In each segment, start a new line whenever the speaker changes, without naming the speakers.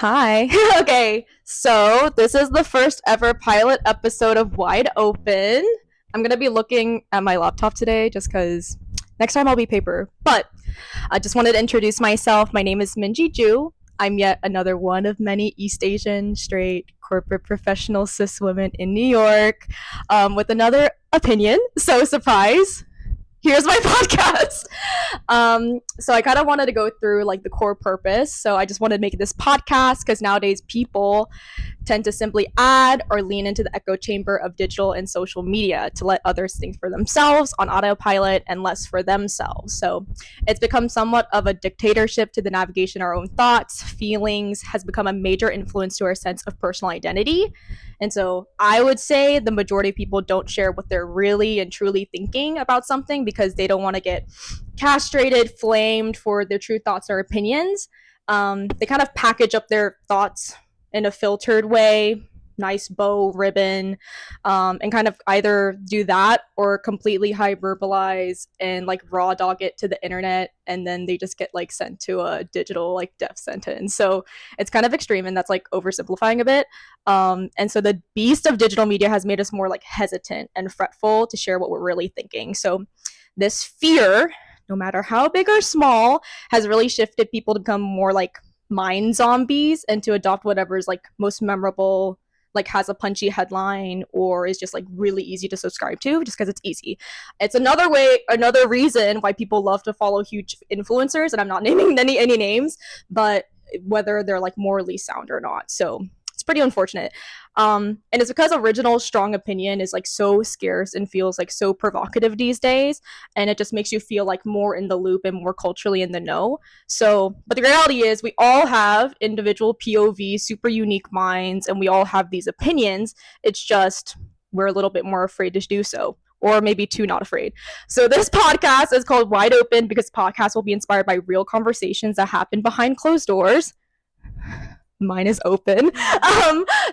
Hi. Okay, so this is the first ever pilot episode of Wide Open. I'm gonna be looking at my laptop today just because next time I'll be paper. But I just wanted to introduce myself. My name is Minji Ju. I'm yet another one of many East Asian, straight, corporate, professional cis women in New York with another opinion. So, surprise, here's my podcast. So I kind of wanted to go through like the core purpose. So I just wanted to make this podcast because nowadays people tend to simply add or lean into the echo chamber of digital and social media to let others think for themselves on autopilot and less for themselves. So it's become somewhat of a dictatorship to the navigation of our own thoughts, feelings, has become a major influence to our sense of personal identity. And so I would say the majority of people don't share what they're really and truly thinking about something because they don't want to get castrated, flamed for their true thoughts or opinions. They kind of package up their thoughts in a filtered way, nice bow ribbon, and kind of either do that or completely hyperbolize and like raw dog it to the internet, and then they just get like sent to a digital like death sentence. So it's kind of extreme, and that's like oversimplifying a bit. And so the beast of digital media has made us more like hesitant and fretful to share what we're really thinking. So this fear, no matter how big or small, has really shifted people to become more like mind zombies and to adopt whatever is like most memorable, like has a punchy headline or is just like really easy to subscribe to just because it's easy. It's another reason why people love to follow huge influencers, and I'm not naming any names, but whether they're like morally sound or not. So it's pretty unfortunate. And it's because original strong opinion is like so scarce and feels like so provocative these days, and it just makes you feel like more in the loop and more culturally in the know. So but the reality is we all have individual POV, super unique minds, and we all have these opinions. It's just we're a little bit more afraid to do so, or maybe too not afraid. So this podcast is called Wide Open because podcast will be inspired by real conversations that happen behind closed doors. Mine is open.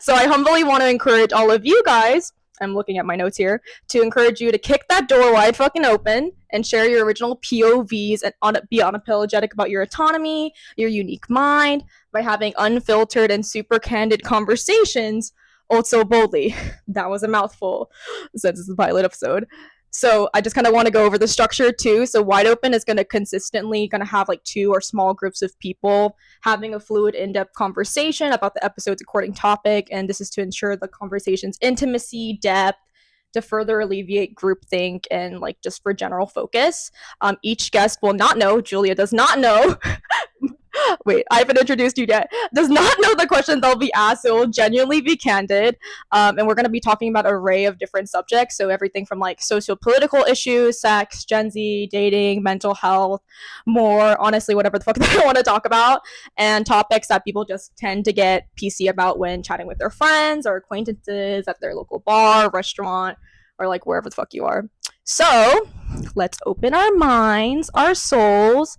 So I humbly want to encourage all of you guys, I'm looking at my notes here, to encourage you to kick that door wide fucking open and share your original POVs and be unapologetic about your autonomy, your unique mind, by having unfiltered and super candid conversations, also boldly. That was a mouthful, since it's the pilot episode. So I just kind of want to go over the structure too. So Wide Open is going to consistently going to have like two or small groups of people having a fluid, in-depth conversation about the episode's according topic, and this is to ensure the conversation's intimacy, depth, to further alleviate groupthink and like just for general focus. Each guest will not know, Julia does not know, wait, I haven't introduced you yet, does not know the questions they'll be asked. So it will genuinely be candid. And we're going to be talking about an array of different subjects. So everything from like socio-political issues, sex, Gen Z, dating, mental health, more, honestly, whatever the fuck they want to talk about, and topics that people just tend to get PC about when chatting with their friends or acquaintances at their local bar, restaurant, or like wherever the fuck you are. So let's open our minds, our souls,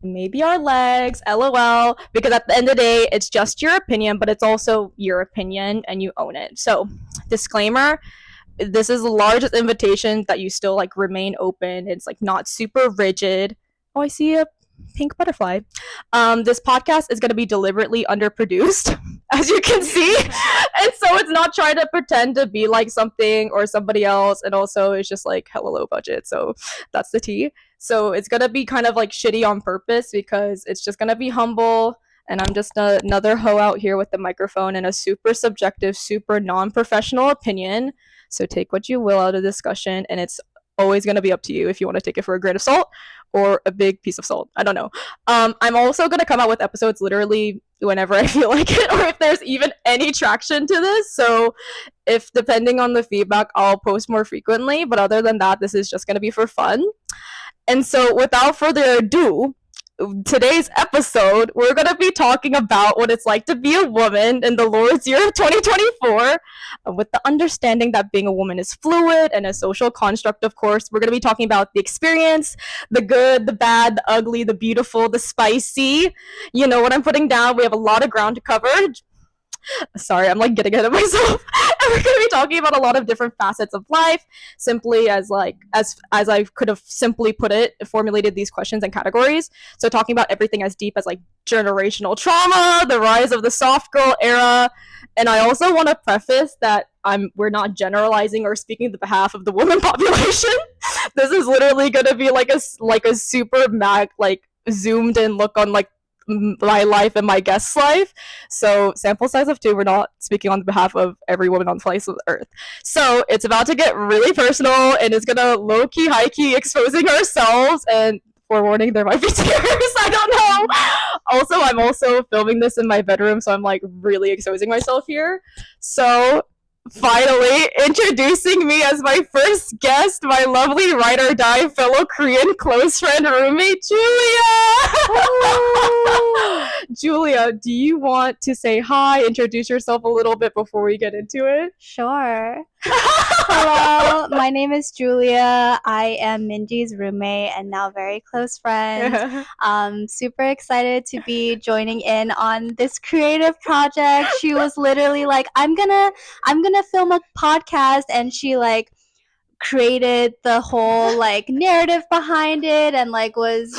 maybe our legs, lol, because at the end of the day it's just your opinion, but it's also your opinion and you own it. So disclaimer, this is the largest invitation that you still like remain open. It's like not super rigid. Oh, I see a pink butterfly. This podcast is going to be deliberately underproduced, as you can see, and so it's not trying to pretend to be like something or somebody else, and also it's just like hella low budget, so that's the tea. So it's going to be kind of like shitty on purpose because it's just going to be humble, and I'm just another hoe out here with the microphone and a super subjective, super non-professional opinion. So take what you will out of discussion, and it's always going to be up to you if you want to take it for a grain of salt or a big piece of salt. I don't know. I'm also going to come out with episodes literally whenever I feel like it, or if there's even any traction to this. So if depending on the feedback, I'll post more frequently. But other than that, this is just going to be for fun. And so without further ado, today's episode, we're going to be talking about what it's like to be a woman in the Lord's year of 2024, with the understanding that being a woman is fluid and a social construct, of course. We're going to be talking about the experience, the good, the bad, the ugly, the beautiful, the spicy. You know what I'm putting down. We have a lot of ground to cover. Sorry, I'm like getting ahead of myself. And we're gonna be talking about a lot of different facets of life, simply as like as I could have simply put it, formulated these questions and categories. So talking about everything as deep as like generational trauma, the rise of the soft girl era, and I also want to preface that we're not generalizing or speaking on behalf of the woman population. This is literally gonna be like a super like zoomed in look on like my life and my guest's life. So sample size of two, we're not speaking on behalf of every woman on the face of the earth. So it's about to get really personal and it's gonna low key, high key exposing ourselves, and forewarning, there might be tears. I don't know. Also, I'm also filming this in my bedroom, so I'm like really exposing myself here. So finally, introducing me as my first guest, my lovely ride or die fellow Korean close friend roommate, Julia. Julia, do you want to say hi, introduce yourself a little bit before we get into it?
Sure. Hello, my name is Julia. I am Minji's roommate and now very close friend. Super excited to be joining in on this creative project. She was literally like, I'm gonna film a podcast, and she like created the whole like narrative behind it and like was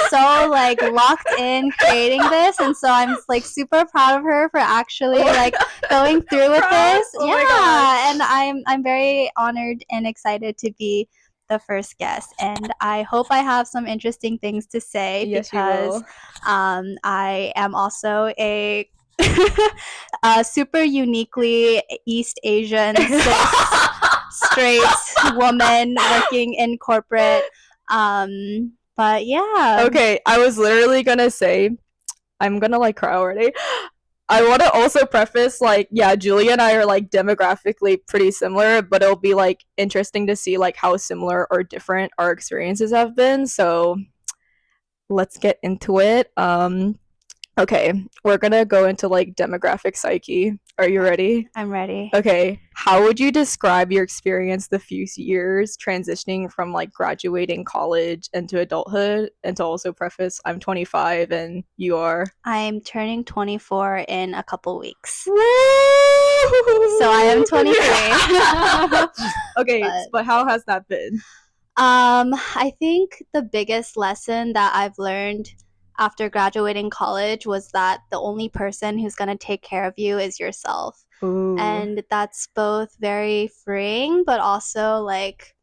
so like locked in creating this, and so I'm like super proud of her for actually like going through with this. Yeah, and I'm very honored and excited to be the first guest, and I hope I have some interesting things to say.
Yes,
because I am also a super uniquely East Asian straight woman working in corporate. But yeah.
Okay, I was literally gonna say, I'm gonna like cry already. I want to also preface, like, yeah, Julia and I are like demographically pretty similar, but it'll be like interesting to see like how similar or different our experiences have been. So let's get into it. Okay, we're gonna go into like demographic psyche. Are you ready?
I'm ready.
Okay, how would you describe your experience the few years transitioning from like graduating college into adulthood? And to also preface, I'm 25 and you are?
I'm turning 24 in a couple weeks.
Woo!
So I am 23.
Okay, but how has that been?
I think the biggest lesson that I've learned after graduating college was that the only person who's going to take care of you is yourself.
Ooh.
And that's both very freeing, but also like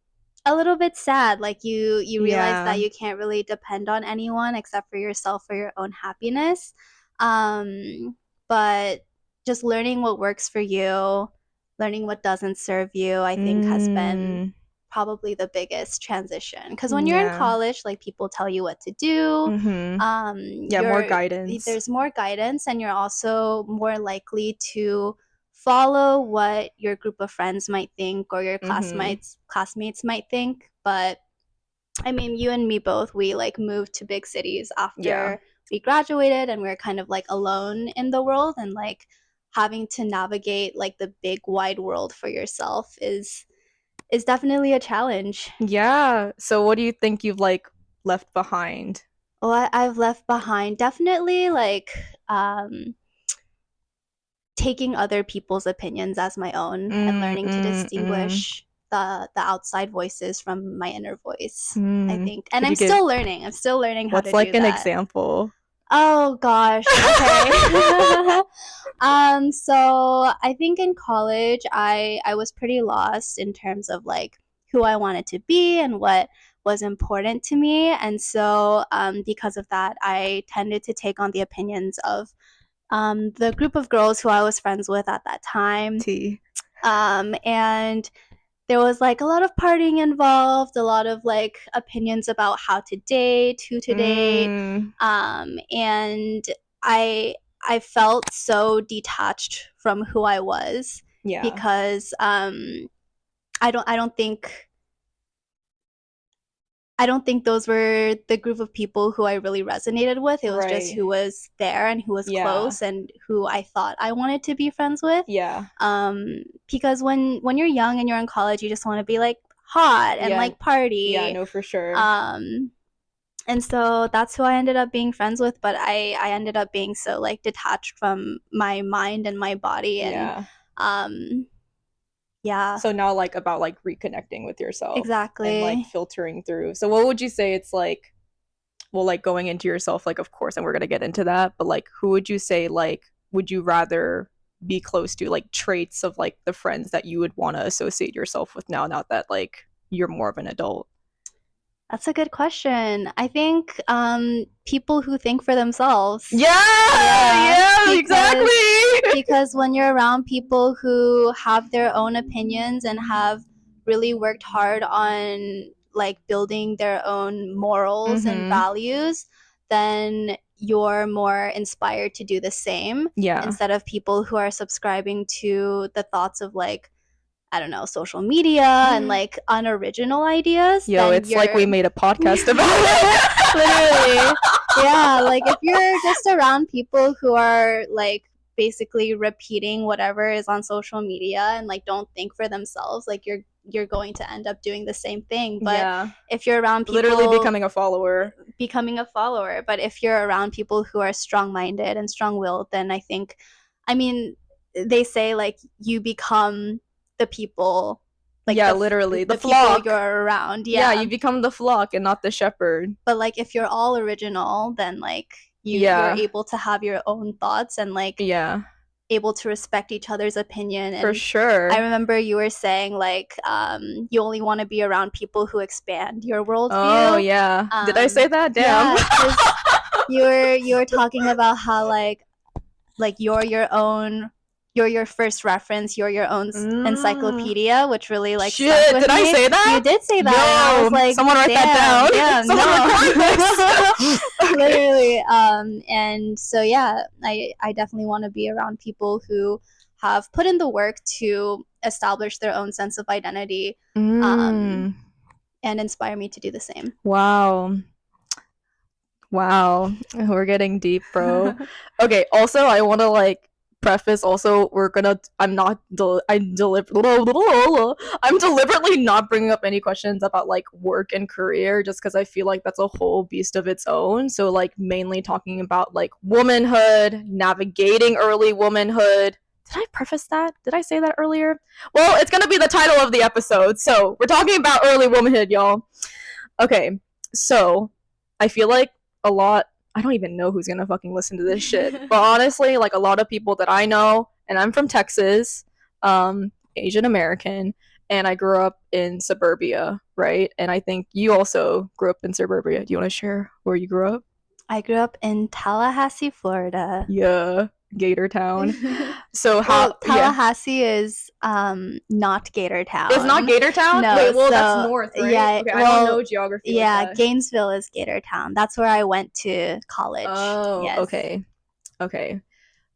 a little bit sad. Like you realize that you can't really depend on anyone except for yourself for your own happiness. But just learning what works for you, learning what doesn't serve you, I think has been probably the biggest transition, because when you're in college, like people tell you what to do.
More guidance.
There's more guidance, and you're also more likely to follow what your group of friends might think or your classmates might think. But I mean, you and me both, we like moved to big cities after we graduated, and we were kind of like alone in the world, and like having to navigate like the big wide world for yourself is definitely a challenge.
Yeah. So what do you think you've like left behind?
What I've left behind, definitely like taking other people's opinions as my own and learning to distinguish the outside voices from my inner voice, I think. And I'm still learning how to do that.
What's like an example?
Oh gosh. Okay. So I think in college I was pretty lost in terms of like who I wanted to be and what was important to me. And so because of that, I tended to take on the opinions of the group of girls who I was friends with at that time. And there was like a lot of partying involved, a lot of like opinions about how to date, who to date. And I felt so detached from who I was. Because I don't think those were the group of people who I really resonated with. It was just who was there and who was close and who I thought I wanted to be friends with. Because when you're young and you're in college, you just want to be like hot and like party.
Yeah, no, for sure.
And so that's who I ended up being friends with, but I ended up being so like detached from my mind and my body, and
Yeah.
um yeah,
So now like about like reconnecting with yourself and like
exactly.
filtering through. So what would you say it's like, well, like going into yourself, like of course, and we're gonna get into that, but like who would you say like would you rather be close to, like traits of like the friends that you would want to associate yourself with now that like you're more of an adult?
That's a good question. I think people who think for themselves.
Yeah,
Yeah,
yeah, exactly.
because when you're around people who have their own opinions and have really worked hard on like building their own morals and
Mm-hmm.
values, then you're more inspired to do the same,
Yeah.
instead of people who are subscribing to the thoughts of like, I don't know, social media and like unoriginal ideas.
Yo,
Then
it's like we
you're
made a podcast about it.
literally, yeah, like if you're just around people who are like basically repeating whatever is on social media and like don't think for themselves, like you're going to end up doing the same thing. But
Yeah.
if you're around
Literally
people
becoming a follower.
becoming a follower, but if you're around people who are strong-minded and strong-willed, then I think, I mean, they say like you become the people, like
Yeah, literally. The
the people
flock.
you're around.
Yeah,
Yeah.
you become the flock and not the shepherd.
But like if you're all original, then like you're
Yeah.
able to have your own thoughts and like
Yeah.
able to respect each other's opinion.
For
And I
sure.
remember you were saying like you only want to be around people who expand your
Oh,
worldview.
yeah. Did I say that? Damn.
Yeah, because you were talking about how like you're your first reference, you're your own
Mm.
encyclopedia, which really like stuck
Shit,
with
did I
me.
say
You
that?
did say that, and I was
Yo,
like,
someone write that
damn,
down.
damn,
Someone
no.
record this. Okay.
Literally. And so yeah, I definitely want to be around people who have put in the work to establish their own sense of identity, um,
Mm.
and inspire me to do the same.
Wow. Wow, we're getting deep, bro. Okay, also I want to like preface also we're gonna I'm not I'm I'm deliberately not bringing up any questions about like work and career just because I feel like that's a whole beast of its own. So like mainly talking about like womanhood, navigating early womanhood. Did I preface that? Did I say that earlier? Well, it's gonna be the title of the episode. So we're talking about early womanhood, y'all. Okay, so I feel like a lot, I don't even know who's gonna fucking listen to this shit. But honestly, like a lot of people that I know, and I'm from Texas, Asian American, and I grew up in suburbia, right? And I think you also grew up in suburbia. Do you want to share where you grew up?
I grew up in Tallahassee, Florida.
Yeah, Gator Town. So
Well,
how? Yeah,
Tallahassee is not Gator
it's not
Town.
Gator Town.
No,
Wait, well that's
so
north, right?
yeah,
Okay, I don't
well,
know geography like
yeah,
that.
Gainesville is Gator Town. That's where I went to college.
Oh,
Yes.
okay, okay.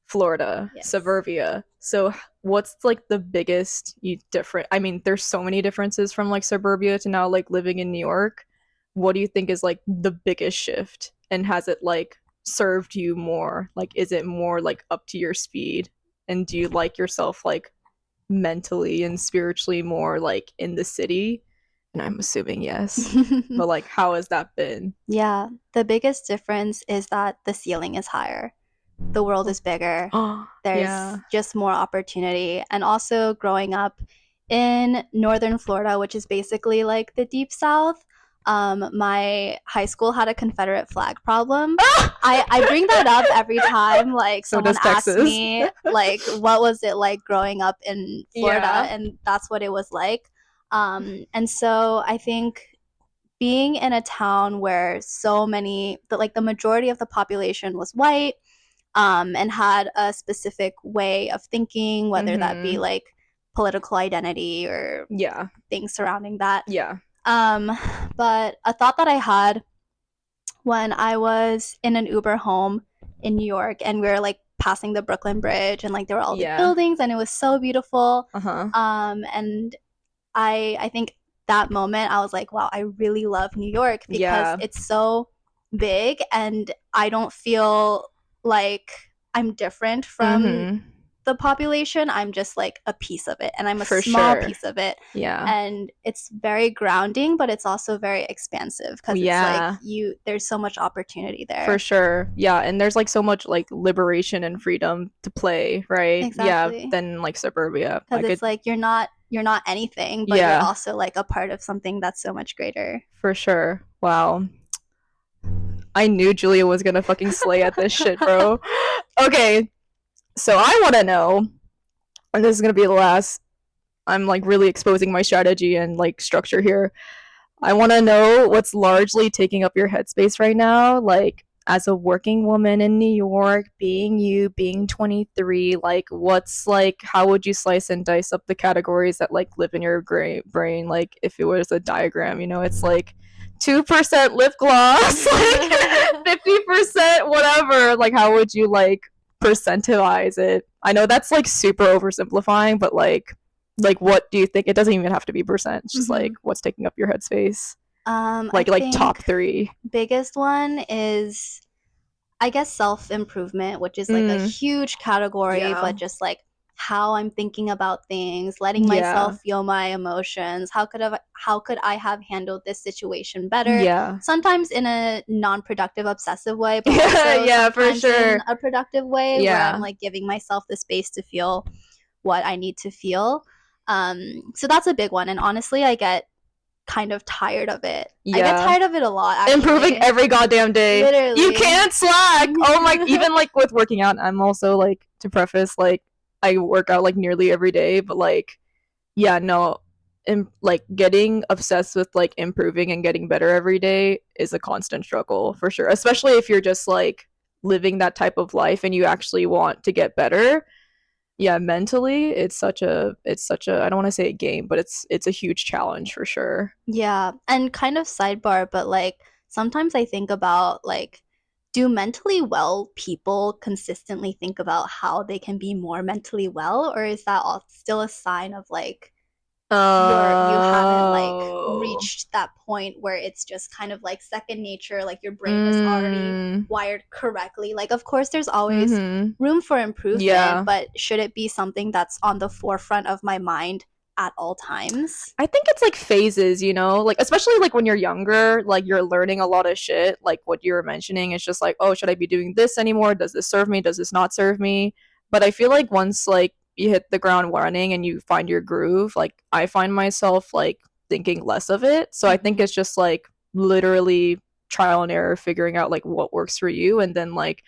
Florida,
Yes.
suburbia. So what's like the biggest different? I mean, there's so many differences from like suburbia to now like living in New York. What do you think is like the biggest shift? And has it like served you more? Like is it more like up to your speed? And do you like yourself like mentally and spiritually more like in the city? And I'm assuming yes. But like how has that been?
Yeah, the biggest difference is that the ceiling is higher. The world is bigger.
Oh,
There's
yeah.
just more opportunity. And also growing up in northern Florida, which is basically like the deep south, my high school had a Confederate flag problem. I bring that up every time like
So
someone
does
asks
Texas.
me like what was it like growing up in Florida,
Yeah.
and that's what it was like. And so I think being in a town where so many like the majority of the population was white, and had a specific way of thinking, whether that be
Mm-hmm.
like political identity or
Yeah.
things surrounding that.
Yeah.
Um, but a thought that I had when I was in an Uber home in New York, and we were like passing the Brooklyn Bridge, and like there were all the
Yeah.
buildings and it was so beautiful.
Uh-huh.
And I think that moment I was like, wow, I really love New York because
Yeah.
it's so big and I don't feel like I'm different from
Mm-hmm.
the population. I'm just like a piece of it, and I'm a
For
small
sure.
piece of it.
Yeah.
And it's very grounding, but it's also very expansive because it's like
Yeah.
there's so much opportunity there.
For sure. Yeah, and there's like so much like liberation and freedom to play, right? Yeah,
Exactly.
than like suburbia.
Because it's like you're not anything, but you're
Yeah,
also like a part of something that's so much greater.
for sure. Wow. I knew Julia was gonna fucking slay at this shit, bro. Okay, so I wanna know, and this is gonna be the last. I'm like really exposing my strategy and like structure here. I want to know what's largely taking up your headspace right now. Like, as a working woman in New York, being you, being 23, like, what's like, how would you slice and dice up the categories that like live in your brain? Like, if it was a diagram, you know, it's like 2% lip gloss, like 50% whatever. Like, how would you like percentivize it? I know that's like super oversimplifying, but like what do you think? It doesn't even have to be percent. It's just like what's taking up your headspace. Like
I think
top three.
biggest one is, I guess, self-improvement, which is like a huge category,
Yeah.
but just like how I'm thinking about things, letting
Yeah.
myself feel my emotions. How could I have handled this situation better?
Yeah.
Sometimes in a non-productive, obsessive way, but
Yeah,
also
yeah, for
sometimes
sure.
in a productive way where
Yeah.
I'm like giving myself the space to feel what I need to feel. So that's a big one. And honestly, I get kind of tired of it. I get
Yeah.
tired of it a lot, actually.
Improving every goddamn day.
Literally.
You can't slack. Oh my, even like with working out, I'm also like, to preface, like I work out like nearly every day, but like, yeah, no, like getting obsessed with like improving and getting better every day is a constant struggle for sure, especially if you're just like living that type of life and you actually want to get better. Yeah, mentally it's such a I don't want to say a game, but it's a huge challenge for sure.
Yeah, and kind of sidebar, but like sometimes I think about like, do mentally well people consistently think about how they can be more mentally well, or is that all still a sign of like you haven't like reached that point where it's just kind of like second nature, like your brain is already wired correctly? Like, of course there's always room for improvement,
Yeah.
but should it be something that's on the forefront of my mind at all times?
I think it's like phases, you know, like especially like when you're younger, like you're learning a lot of shit. Like what you were mentioning, it's just like, oh, should I be doing this anymore? Does this serve me? Does this not serve me? But I feel like once like you hit the ground running and you find your groove, like I find myself like thinking less of it. So I think it's just like literally trial and error, figuring out like what works for you, and then like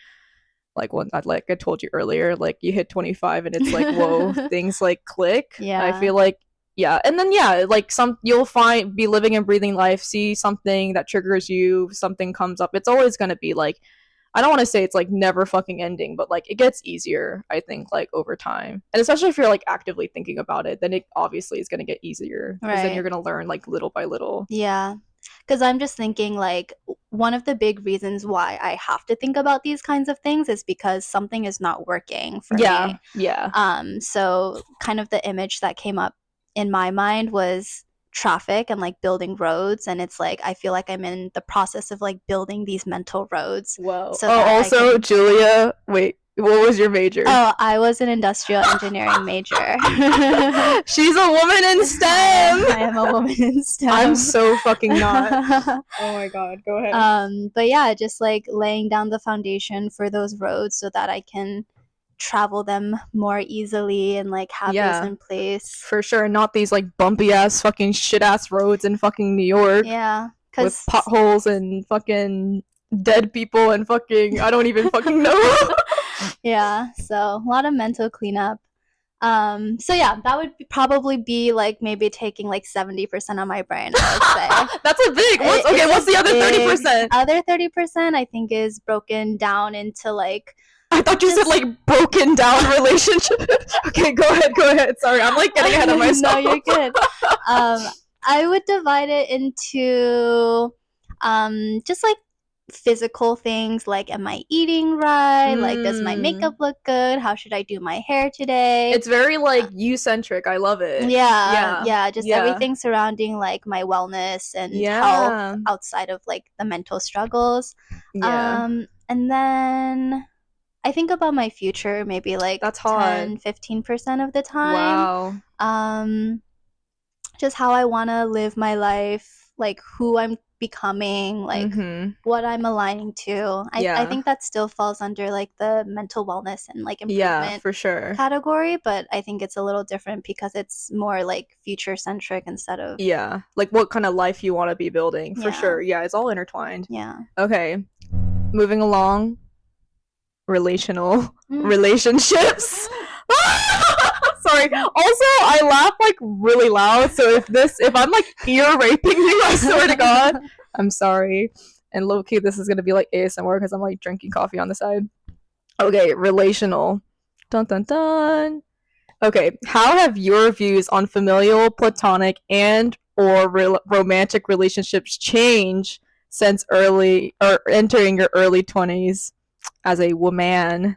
when like I told you earlier, like you hit 25 and it's like whoa, things like click.
Yeah.
I feel like yeah, and then yeah, like you'll find be living and breathing life, see something that triggers you, something comes up. It's always gonna be like, I don't want to say it's like never fucking ending, but like it gets easier, I think, like over time. And especially if you're like actively thinking about it, then it obviously is going to get easier because then you're going to learn like little by little.
Yeah. Because I'm just thinking like one of the big reasons why I have to think about these kinds of things is because something is not working for me.
Yeah.
So kind of the image that came up in my mind was traffic and like building roads, and it's like I feel like I'm in the process of like building these mental roads.
Whoa.
So
also, Julia, wait, what was your major?
Oh, I was an industrial engineering major.
She's a woman in STEM.
I am a woman in STEM.
I'm so fucking not. Oh my god, go ahead.
But yeah, just like laying down the foundation for those roads so that I can travel them more easily and like have those in place.
For sure, not these like bumpy ass fucking shit ass roads in fucking New York.
Yeah,
with potholes and fucking dead people and fucking I don't even fucking know.
Yeah, so a lot of mental cleanup. So yeah, that would probably be like maybe taking like 70% of my brain, I would say.
That's a big. What's the other 30%?
Other 30% I think is broken down into like,
I thought you said like broken down relationship. Okay, go ahead. Sorry, I'm like getting ahead of myself.
No, you're good. I would divide it into just like physical things, like am I eating right? Like does my makeup look good? How should I do my hair today?
It's very like you-centric. I love it.
Yeah, just everything surrounding like my wellness and health outside of like the mental struggles. And then I think about my future maybe like
That's hard.
10-15% of the time.
Wow.
Um, just how I want to live my life, like who I'm becoming, like
Mm-hmm.
what I'm aligning to. I
Yeah.
think that still falls under like the mental wellness and like
Yeah,
improvement
for sure.
category, but I think it's a little different because it's more like future centric instead of,
Yeah. Like what kind of life you want to be building, for
yeah,
sure. Yeah, it's all intertwined.
yeah.
Okay. Moving along. Relational
Mm.
relationships. Sorry. Also, I laugh like really loud, so if I'm like ear raping you, I swear to God, I'm sorry. And low key, this is gonna be like ASMR because I'm like drinking coffee on the side. Okay, relational. Dun dun dun. Okay, how have your views on familial, platonic, and or romantic relationships changed since early or entering your early 20s as a woman?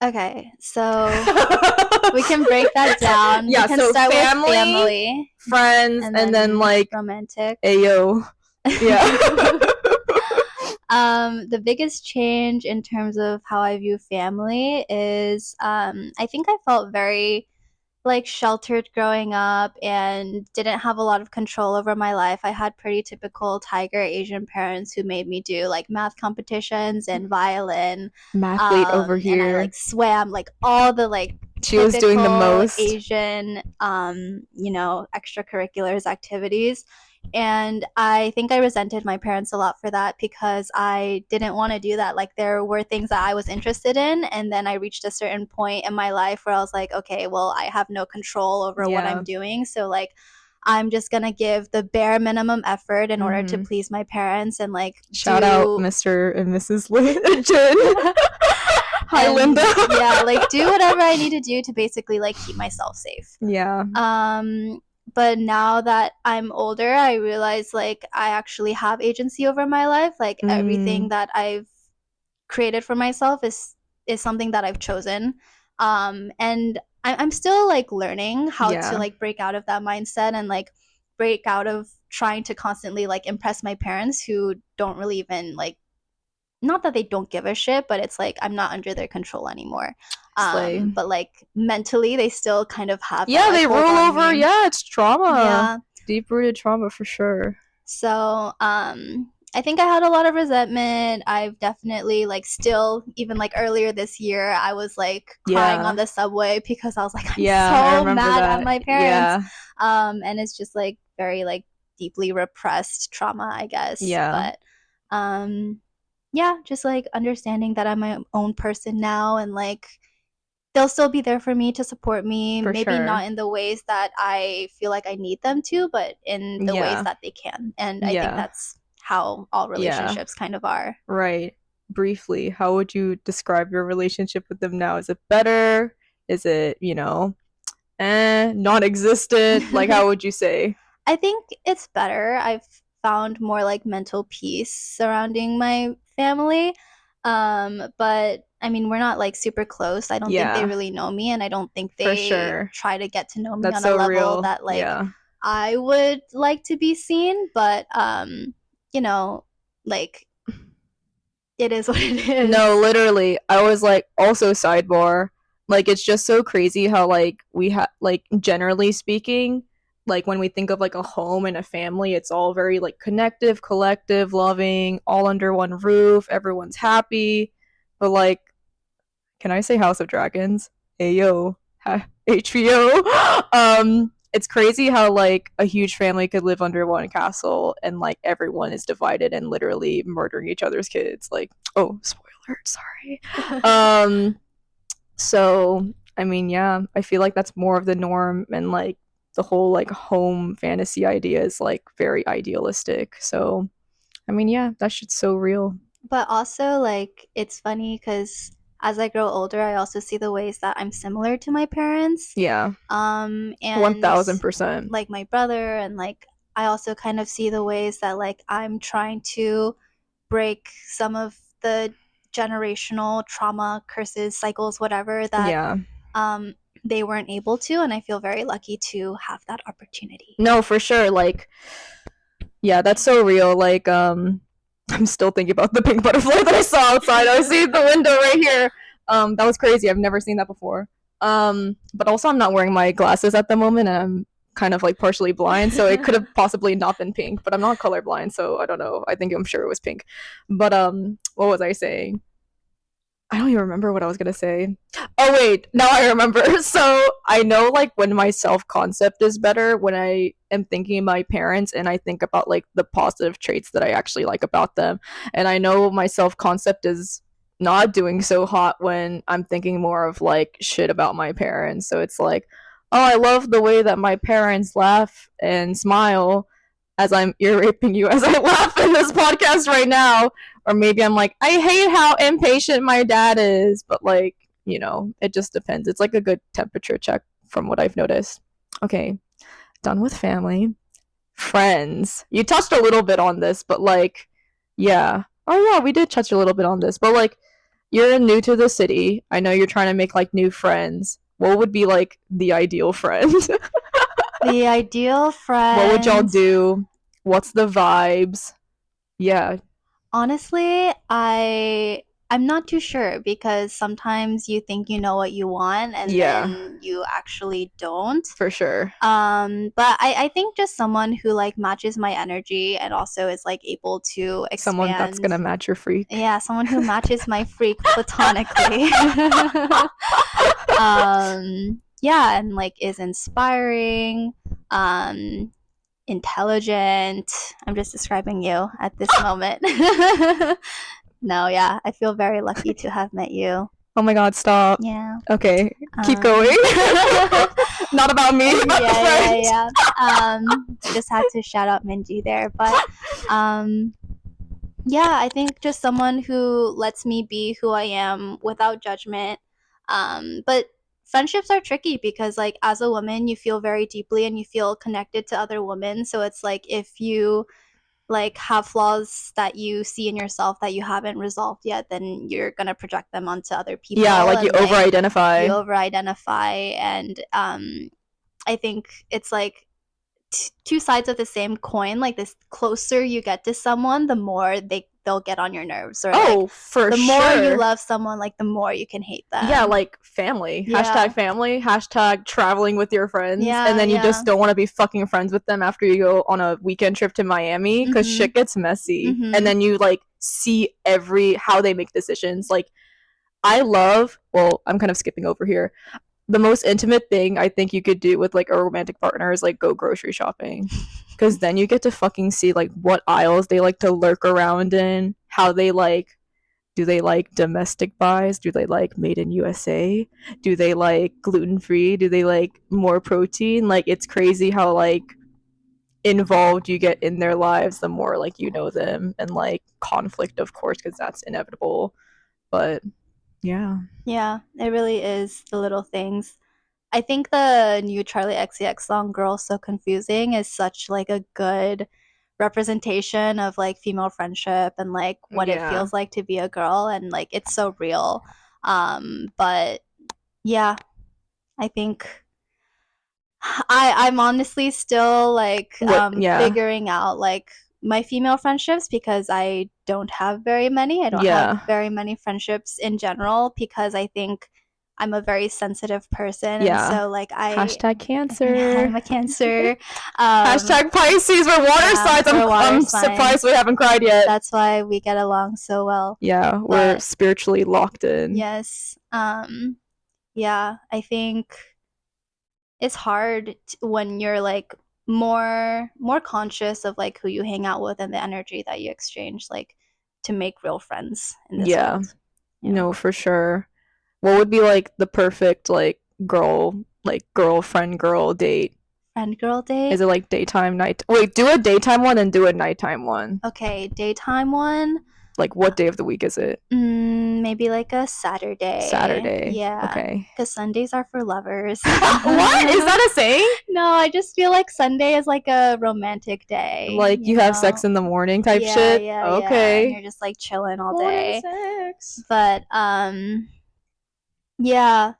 Okay, so we can break that down. We
Yeah,
can
so
start with
family,
family
friends,
and
and then
then
like
romantic.
ayo. Yeah.
The biggest change in terms of how I view family is I think I felt very like sheltered growing up and didn't have a lot of control over my life. I had pretty typical tiger Asian parents who made me do like math competitions and violin.
Mathlete over
And I like
here.
swam like all the like
She was doing the
typical
most.
Asian extracurriculars activities. And I think I resented my parents a lot for that because I didn't want to do that. Like, there were things that I was interested in, and then I reached a certain point in my life where I was like, okay, well, I have no control over what I'm
Yeah.
doing. So, like, I'm just gonna give the bare minimum effort in order to
Mm-hmm.
please my parents and like
Shout out
do
Mr. and Mrs. Jen. Hi, Linda.
and yeah, like do whatever I need to do to basically like keep myself safe.
Yeah.
But now that I'm older, I realize like I actually have agency over my life. Like everything
Mm,
that I've created for myself is something that I've chosen. And I'm still like learning how to
yeah.
like break out of that mindset and like break out of trying to constantly like impress my parents who don't really even like, not that they don't give a shit, but it's like I'm not under their control anymore.
Slay.
But like mentally, they still kind of have that
Yeah,
like
they
hold
rule
on
over.
me.
Yeah, it's trauma.
Yeah.
Deep rooted trauma for sure.
So I think I had a lot of resentment. I've definitely like still even like earlier this year, I was like crying on
Yeah.
the subway because I was like I'm
Yeah, I
so
remember
mad at
that.
my parents.
Yeah.
And it's just like very like deeply repressed trauma, I guess.
Yeah.
But um yeah, just like understanding that I'm my own person now and like they'll still be there for me to support me,
For
maybe
sure.
not in the ways that I feel like I need them to, but in the ways
Yeah.
that they can. And I think
Yeah.
that's how all
Yeah.
relationships kind of are.
Right. Briefly, how would you describe your relationship with them now? Is it better? Is it, non-existent? Like, how would you say?
I think it's better. I've found more like mental peace surrounding my family. But I mean, we're not like super close. I don't think they
Yeah,
really know me, and I don't think
for
they
sure.
try to get to know me
That's
on a
so
level
real.
that like
Yeah.
I would like to be seen. But you know, like it is what it
No,
is.
literally. I was like, also sidebar. Like, it's just so crazy how, like, like, generally speaking, like, when we think of, like, a home and a family, it's all very, like, connective, collective, loving, all under one roof. Everyone's happy. But, like, can I say House of Dragons? Ayo. HBO. It's crazy how like a huge family could live under one castle and like everyone is divided and literally murdering each other's kids. Like, oh, spoiler alert, sorry. Um so I mean, yeah, I feel like that's more of the norm and like the whole like home fantasy idea is like very idealistic. So I mean, yeah, that shit's so real.
But also, like, it's funny because as I grow older, I also see the ways that I'm similar to my parents.
Yeah.
And
1000%.
like my brother, and like I also kind of see the ways that like I'm trying to break some of the generational trauma, curses, cycles, whatever that
Yeah.
um, they weren't able to. And I feel very lucky to have that opportunity.
No, for sure. Like, yeah, that's so real. Like, I'm still thinking about the pink butterfly that I saw outside. I see the window right here. That was crazy. I've never seen that before. But also I'm not wearing my glasses at the moment, and I'm kind of like partially blind, so it could have possibly not been pink. But I'm not colorblind, so I don't know. I'm sure it was pink. But what was I saying? I don't even remember what I was gonna say. Oh wait, now I remember. So I know like when my self concept is better when I am thinking of my parents and I think about like the positive traits that I actually like about them. And I know my self concept is not doing so hot when I'm thinking more of like shit about my parents. So it's like, oh, I love the way that my parents laugh and smile as I'm ear raping you as I laugh in this podcast right now. Or maybe I'm like, I hate how impatient my dad is, but like, it just depends. It's like a good temperature check from what I've noticed. Okay, done with family. Friends. You touched a little bit on this, but like, yeah. Oh yeah, we did touch a little bit on this, but like, you're new to the city. I know you're trying to make like new friends. What would be like the ideal friend?
The ideal friend.
What would y'all do? What's the vibes? Yeah.
Honestly, I'm not too sure because sometimes you think you know what you want and then you actually don't.
For sure.
But I think just someone who like matches my energy and also is like able to expand.
Someone that's gonna match your freak.
Yeah, someone who matches my freak platonically. Yeah, and like is inspiring, intelligent. I'm just describing you at this moment. No, yeah, I feel very lucky to have met you.
Oh my god, stop.
Yeah.
Okay, keep going. Not about me, about the friend.
Yeah. Just had to shout out Minji there, but yeah, I think just someone who lets me be who I am without judgment. But friendships are tricky because like as a woman you feel very deeply and you feel connected to other women, so it's like if you like have flaws that you see in yourself that you haven't resolved yet, then you're gonna project them onto other people.
Yeah, like you over-identify.
You over-identify, and I think it's like two sides of the same coin. Like this closer you get to someone, the more they'll get on your nerves. Or like,
for
the
sure.
more you love someone, like the more you can hate them.
Yeah, like family. Yeah. Hashtag family. Hashtag traveling with your friends.
Yeah,
and then you just don't want to be fucking friends with them after you go on a weekend trip to Miami because shit gets messy. And then you like see how they make decisions. Like I'm kind of skipping over here. The most intimate thing I think you could do with like a romantic partner is like go grocery shopping, because then you get to fucking see like what aisles they like to lurk around in, how they like, do they like domestic buys, do they like made in USA, do they like gluten-free, do they like more protein. Like it's crazy how like involved you get in their lives the more like you know them, and like conflict of course because that's inevitable, but yeah,
it really is the little things. I think the new Charlie XCX song "Girl So Confusing" is such like a good representation of like female friendship and like what it feels like to be a girl, and like it's so real. But yeah, I think I'm honestly still like figuring out like my female friendships because I don't have very many. I don't have very many friendships in general because I think I'm a very sensitive person.
Yeah.
And so like
hashtag Cancer.
I'm a Cancer.
Hashtag Pisces. We're water signs. I'm surprised we haven't cried yet.
That's why we get along so well.
Yeah, we're spiritually locked in.
Yes. Yeah, I think it's hard when you're like more conscious of like who you hang out with and the energy that you exchange, like to make real friends in this world.
No, for sure. What would be like the perfect like girlfriend girl date?
Friend girl date?
Is it like daytime, night? Wait, do a daytime one and do a nighttime one.
Okay, daytime one.
Like what day of the week is it?
Maybe like a Saturday.
Saturday.
Yeah.
Okay.
Because Sundays are for lovers.
What? Is that a saying?
No, I just feel like Sunday is like a romantic day.
Like you have sex in the morning type shit?
Yeah.
Okay.
And you're just like chilling all day. Sex. But yeah.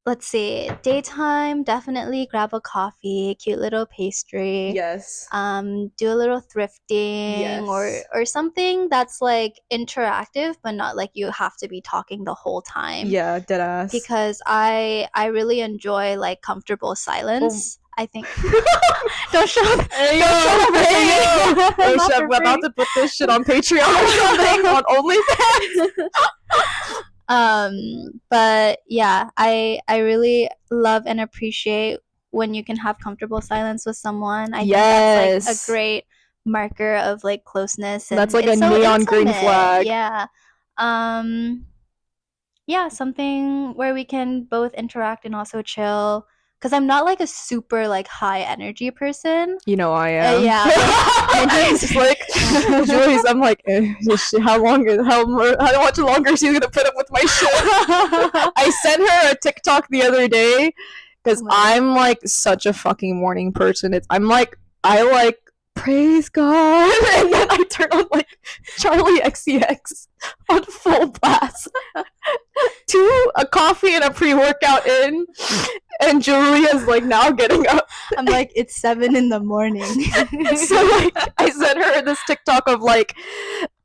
let's see. Daytime, definitely grab a coffee, cute little pastry.
Yes.
Do a little thrifting
Yes.
or something that's like interactive, but not like you have to be talking the whole time.
Yeah, deadass.
Because I really enjoy like comfortable silence. I think don't show
Hey,
don't show that for free.
Oh
Not
shit,
for
we're about
free.
to put this shit on Patreon or something on OnlyFans.
But yeah, I really love and appreciate when you can have comfortable silence with someone. I think that's like a great marker of like closeness, and
That's like
it's
a
so
neon green
intimate.
flag.
Yeah. Yeah, something where we can both interact and also chill. Because I'm not like a super like high energy person.
You know I am.
Yeah,
It's like Julius. I'm like, how much longer is she gonna put up with my shit? I sent her a TikTok the other day because I'm like such a fucking morning person. I like praise God, and then I turn on like Charlie XCX on full blast. A coffee and a pre-workout in, and Julia's like now getting up.
I'm like, it's 7 in the morning.
So like I sent her this TikTok of like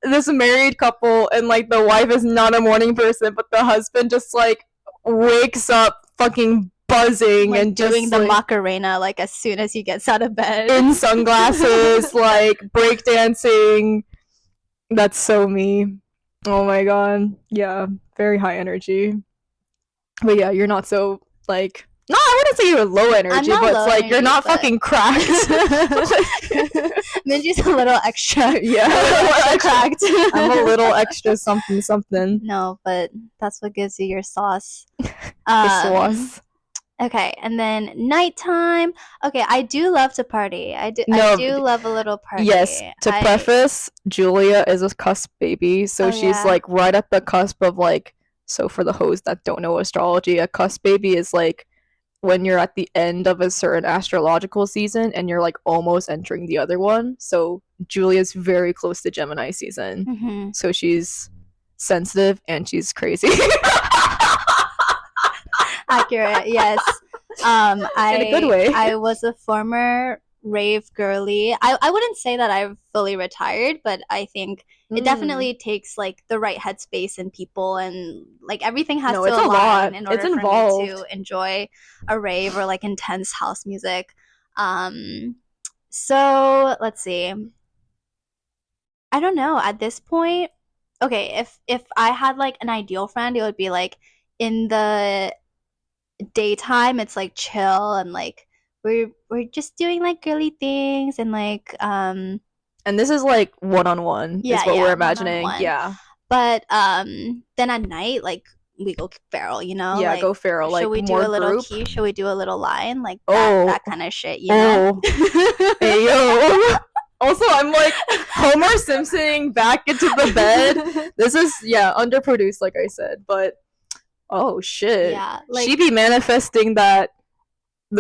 this married couple, and like the wife is not a morning person, but the husband just like wakes up fucking buzzing
like
and
doing
just,
the
like,
Macarena like as soon as he gets out of bed
in sunglasses, like breakdancing. That's so me. Oh my god. Yeah, very high energy. But yeah, you're not so like. No, I wouldn't say you're low energy, but it's like you're not fucking cracked.
Minji's a little extra.
Yeah,
a little cracked.
I'm a little extra something something.
No, but that's what gives you your sauce.
The sauce.
Okay, and then nighttime. Okay, I do love to party. I do love a little party.
Yes, to preface, Julia is a cusp baby, so she's like right at the cusp of like. So for the hoes that don't know astrology, a cusp baby is like when you're at the end of a certain astrological season and you're like almost entering the other one. So Julia's very close to Gemini season.
Mm-hmm.
So she's sensitive and she's crazy.
Accurate, yes.
In a good way.
I was a former rave girly. I wouldn't say that I've fully retired, but I think it definitely takes like the right headspace and people, and like everything has to align in order for me to enjoy a rave or like intense house music. So let's see. I don't know at this point. Okay, if I had like an ideal friend, it would be like in the daytime it's like chill and like we're just doing like girly things and like
and this is like one-on-one is what we're imagining.
One-on-one.
Yeah,
but then at night like we go feral, you know?
Yeah,
like,
go feral. Like,
should we do
more
a little
group?
key? Should we do a little line? Like that kind of shit, you know?
Hey, yo. Also, I'm like Homer Simpsoning back into the bed. This is underproduced, like I said, but oh shit.
Yeah, like,
she be manifesting the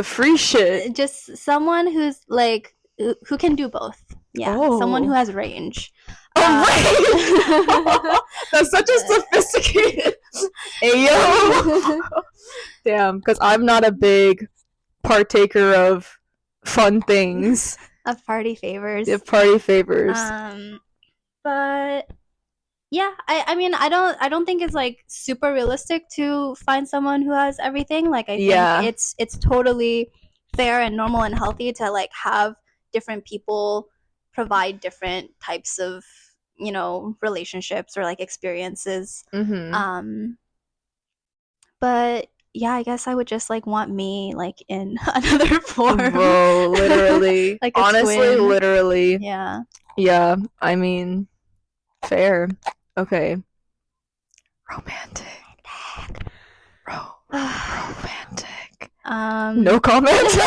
free shit.
Just someone who's like who can do both. Yeah, someone who has range.
That's such a sophisticated. Ayo. Damn, because I'm not a big partaker of fun things.
Of party favors.
Yeah, party favors.
But yeah, I mean, I don't think it's like super realistic to find someone who has everything. Like I think it's totally fair and normal and healthy to like have different people provide different types of, you know, relationships or like experiences. But yeah, I guess I would just like want me like in another form.
Bro, literally.
Like
honestly,
twin.
literally.
Yeah.
Yeah, I mean, fair. Okay. Romantic. Romantic. No comment.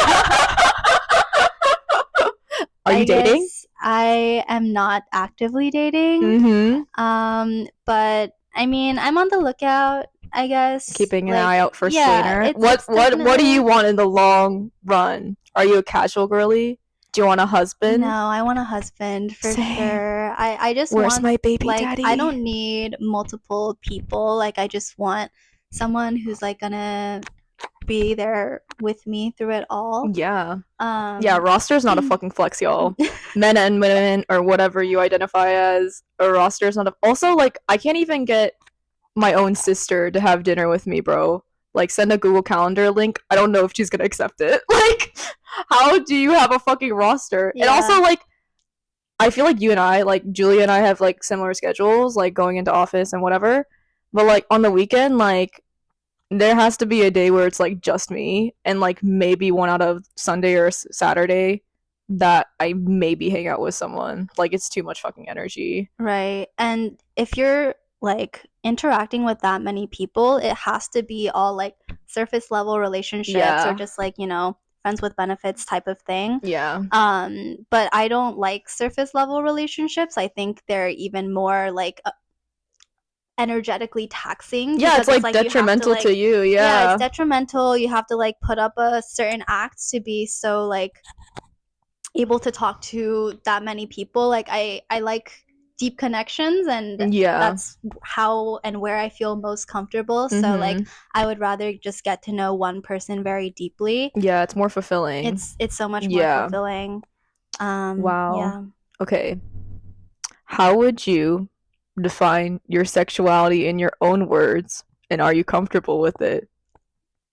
Are you dating?
I am not actively dating. But I mean, I'm on the lookout, I guess.
Keeping an eye out for sooner. What do you want in the long run? Are you a casual girly? Do you want a husband?
No, I want a husband for sure. I just
Where's my baby
like,
daddy?
I don't need multiple people. Like I just want someone who's like gonna be there with me through it all.
Yeah. Roster's not a fucking flex, y'all. Men and women or whatever you identify as, a roster's not a. Also, like, I can't even get my own sister to have dinner with me, bro. Like, send a Google Calendar link. I don't know if she's gonna accept it. Like, how do you have a fucking roster? And also, like, I feel like you and I, like, Julia and I have, like, similar schedules, like, going into office and whatever. But, like, on the weekend, like, there has to be a day where it's, like, just me. And, like, maybe one out of Sunday or Saturday that I maybe hang out with someone. Like, it's too much fucking energy.
Right. And if you're, like, interacting with that many people, it has to be all, like, surface level relationships or just, like, you know, friends with benefits type of thing.
Yeah.
But I don't like surface level relationships. I think they're even more, like, energetically taxing.
Yeah, it's like detrimental to you.
Yeah, it's detrimental. You have to, like, put up a certain act to be so, like, able to talk to that many people. Like, I like deep connections, and that's how and where I feel most comfortable. So like, I would rather just get to know one person very deeply.
Yeah, it's more fulfilling.
It's so much more fulfilling.
Wow.
Yeah.
Okay. How would you define your sexuality in your own words, and are you comfortable with it?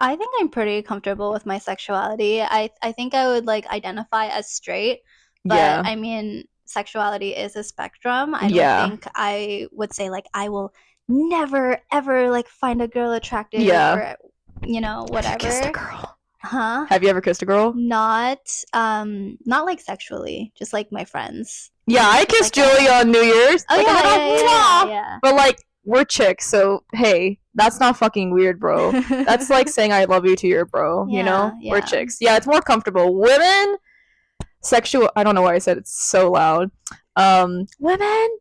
I think I'm pretty comfortable with my sexuality. I think I would, like, identify as straight, but I mean, sexuality is a spectrum. I don't think I would say, like, I will never ever, like, find a girl attractive or, you know, whatever.
Have you kissed a girl?
Huh?
Have you ever kissed a girl?
Not like sexually, just like my friends.
Yeah, I kissed like Julia on New Year's.
Oh, like, yeah.
But like, we're chicks, so hey, that's not fucking weird, bro. That's like saying I love you to your bro, you know? We're chicks. Yeah, it's more comfortable. Women, sexual, I don't know why I said it's so loud. Women,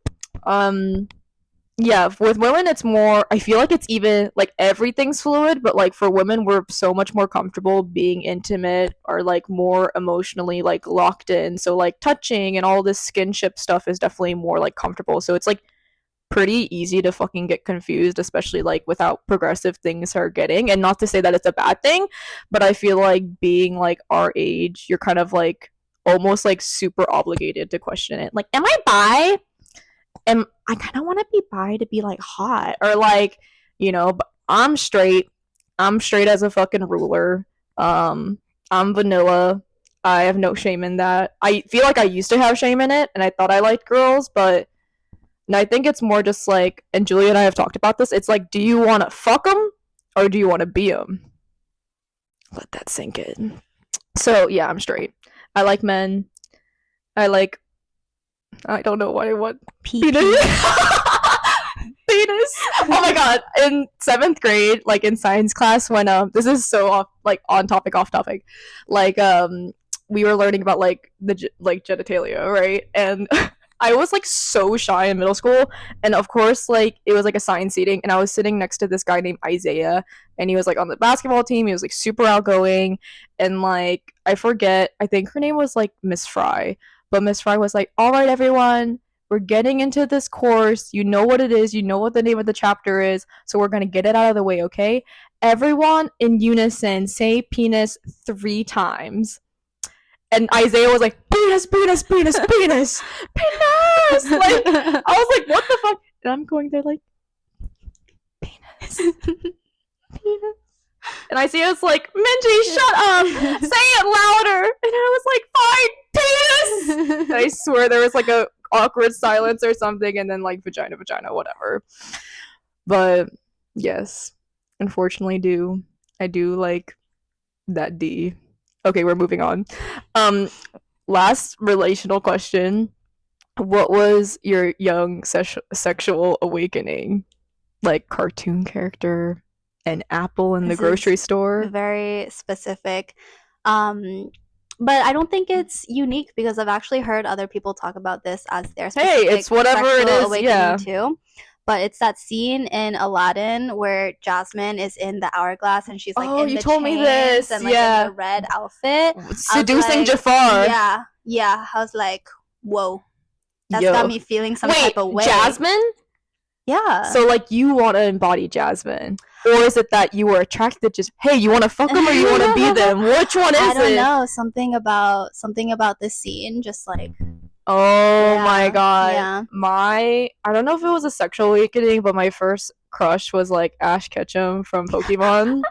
yeah, with women it's more, I feel like it's even, like, everything's fluid, but like for women we're so much more comfortable being intimate or like more emotionally like locked in. So like touching and all this skinship stuff is definitely more like comfortable. So it's like pretty easy to fucking get confused, especially like without progressive things are getting. And not to say that it's a bad thing, but I feel like being like our age, you're kind of like almost like super obligated to question it. Like, am I bi? And I kind of want to be bi to be like hot, or like, you know, but I'm straight as a fucking ruler. I'm vanilla. I have no shame in that. I feel like I used to have shame in it and I thought I liked girls, but and I think it's more just like, and Julia and I have talked about this, it's like, do you want to fuck them or do you want to be them? Let that sink in. So yeah, I'm straight. I like men. I don't know what I want. Penis. Penis. Oh my god. In 7th grade, like in science class, when this is so off, like on topic, off topic. Like we were learning about like the like genitalia, right? And I was like so shy in middle school, and of course like it was like a science seating, and I was sitting next to this guy named Isaiah, and he was like on the basketball team. He was like super outgoing, and like I think her name was like Miss Fry. But Miss Fry was like, all right, everyone, we're getting into this course. You know what it is. You know what the name of the chapter is. So we're going to get it out of the way, okay? Everyone in unison say penis 3 times. And Isaiah was like, penis, penis, penis, penis, penis. Like, I was like, what the fuck? And I'm going there like, penis, penis. And Isaiah's like, Minji, shut up! Say it louder! And I was like, fine, penis! And I swear there was like a awkward silence or something, and then like vagina, whatever. But yes, unfortunately I do like that D. Okay, we're moving on. Last relational question. What was your young sexual awakening? Like cartoon character? An apple in the grocery store?
Very specific. But I don't think it's unique because I've actually heard other people talk about this as their specific
it's whatever it is,
awakening too. But it's that scene in Aladdin where Jasmine is in the hourglass and she's like in
you
the
told
chains
me this.
and like in the red outfit.
Seducing
like,
Jafar.
Yeah. I was like, whoa. That's got me feeling some type of way.
Jasmine?
Yeah.
So like you want to embody Jasmine, or is it that you were attracted just, hey, you want to fuck them or you want to be them? Which one is
I don't
it?
know, something about this scene just like,
Oh
yeah,
my god.
yeah.
I don't know if it was a sexual awakening, but my first crush was like Ash Ketchum from Pokemon.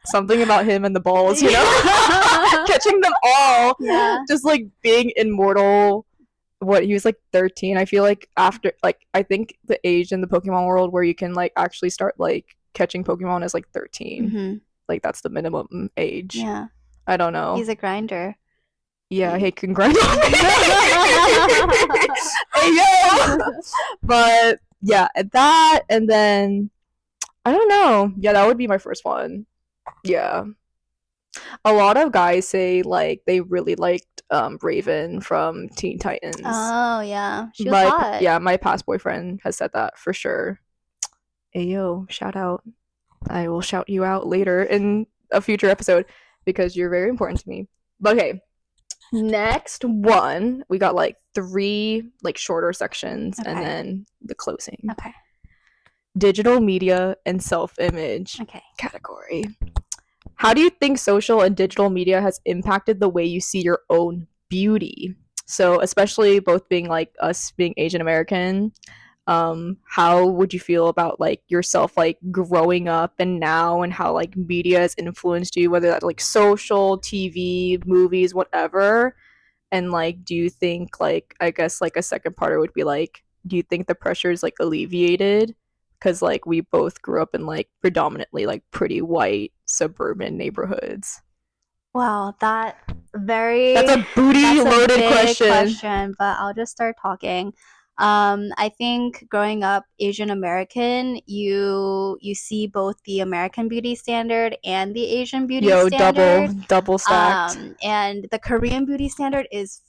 Something about him and the balls, you know? Catching them all.
Yeah.
Just like being immortal. What, he was like 13. I feel like after, like, I think the age in the Pokemon world where you can like actually start like catching Pokemon is like 13.
Mm-hmm.
Like that's the minimum age.
Yeah.
I don't know.
He's a grinder.
Yeah, hey, congrats on me. Hey, yo. But yeah, that, and then I don't know. Yeah, that would be my first one. Yeah. A lot of guys say like they really liked Raven from Teen Titans.
Oh yeah, she was hot.
Yeah, my past boyfriend has said that for sure. Hey yo, shout out. I will shout you out later in a future episode because you're very important to me. But okay, next one, we got like 3 like shorter sections,
Okay.
and then the closing.
Okay.
Digital media and self-image category. How do you think social and digital media has impacted the way you see your own beauty? So especially both being like us being Asian American, how would you feel about like yourself like growing up and now, and how like media has influenced you, whether that's like social, TV, movies, whatever? And like, do you think, like, I guess like a second part would be like, do you think the pressure is like alleviated? Because like we both grew up in like predominantly like pretty white suburban neighborhoods.
Wow, that's a
loaded
big
question.
But I'll just start talking. I think growing up Asian American, you see both the American beauty standard and the Asian beauty standard.
double stacked.
And the Korean beauty standard is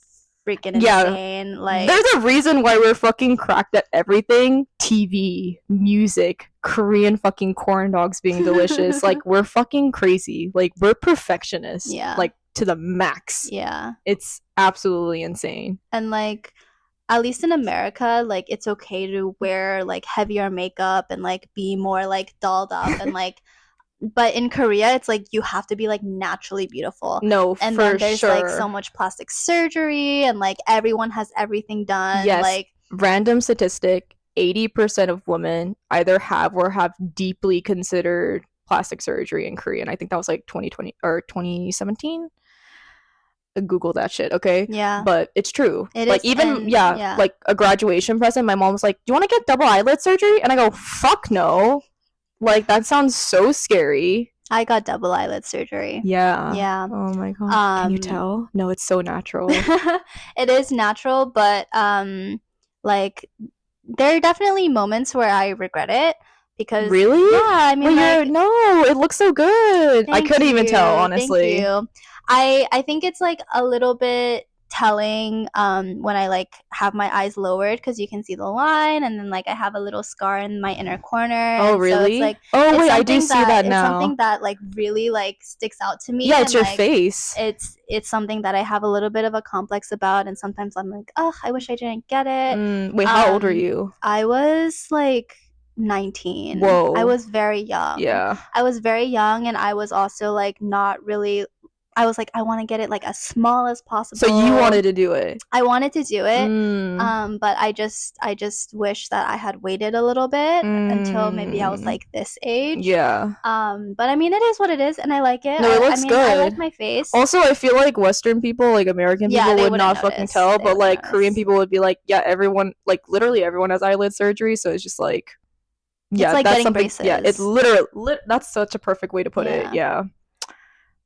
freaking insane. Like,
there's a reason why we're fucking cracked at everything. TV, music, Korean fucking corn dogs being delicious. Like, we're fucking crazy. Like, we're perfectionists.
Yeah.
Like, to the max.
Yeah.
It's absolutely insane.
And like, at least in America, like, it's okay to wear like heavier makeup and like be more like dolled up and like, but in Korea it's like you have to be like naturally beautiful.
No,
and
for
then there's
sure.
like so much plastic surgery and like everyone has everything done.
Yes.
Like,
random statistic, 80% of women either have or have deeply considered plastic surgery in Korea. And I think that was like 2020 or 2017. Google that shit, okay?
Yeah.
But it's true.
It
like,
is,
even,
and,
yeah, like a graduation present, my mom was like, do you want to get double eyelid surgery? And I go, fuck no. Like, that sounds so scary.
I got double eyelid surgery.
Yeah.
Yeah.
Oh my god. Can you tell? No, it's so natural.
It is natural, but like, there are definitely moments where I regret it because
really?
Yeah, I mean,
well,
like,
no, it looks so good. I couldn't even tell, honestly.
Thank you. I think it's like a little bit telling when I like have my eyes lowered because you can see the line, and then like I have a little scar in my inner corner.
Oh, really?
So it's like,
oh wait, I do see that now.
It's something that like really like sticks out to me.
Yeah, it's
and,
your
like,
face.
It's something that I have a little bit of a complex about, and sometimes I'm like, oh, I wish I didn't get it.
Wait, how old were you?
I was like 19.
Whoa.
I was very young.
Yeah.
I was very young, and I was also like not really. I was like, I want to get it like as small as possible.
So you wanted to do it?
I wanted to do it. But I just wish that I had waited a little bit until maybe I was like this age.
Yeah.
But I mean, it is what it is, and I like it.
No, it looks good.
I like my face.
Also, I feel like Western people, like American people, would not fucking tell, but like Korean people would be like, yeah, everyone, like literally everyone has eyelid surgery, so it's just like, yeah,
it's like
that's
getting
something.
braces.
Yeah, it's literally that's such a perfect way to put it. Yeah.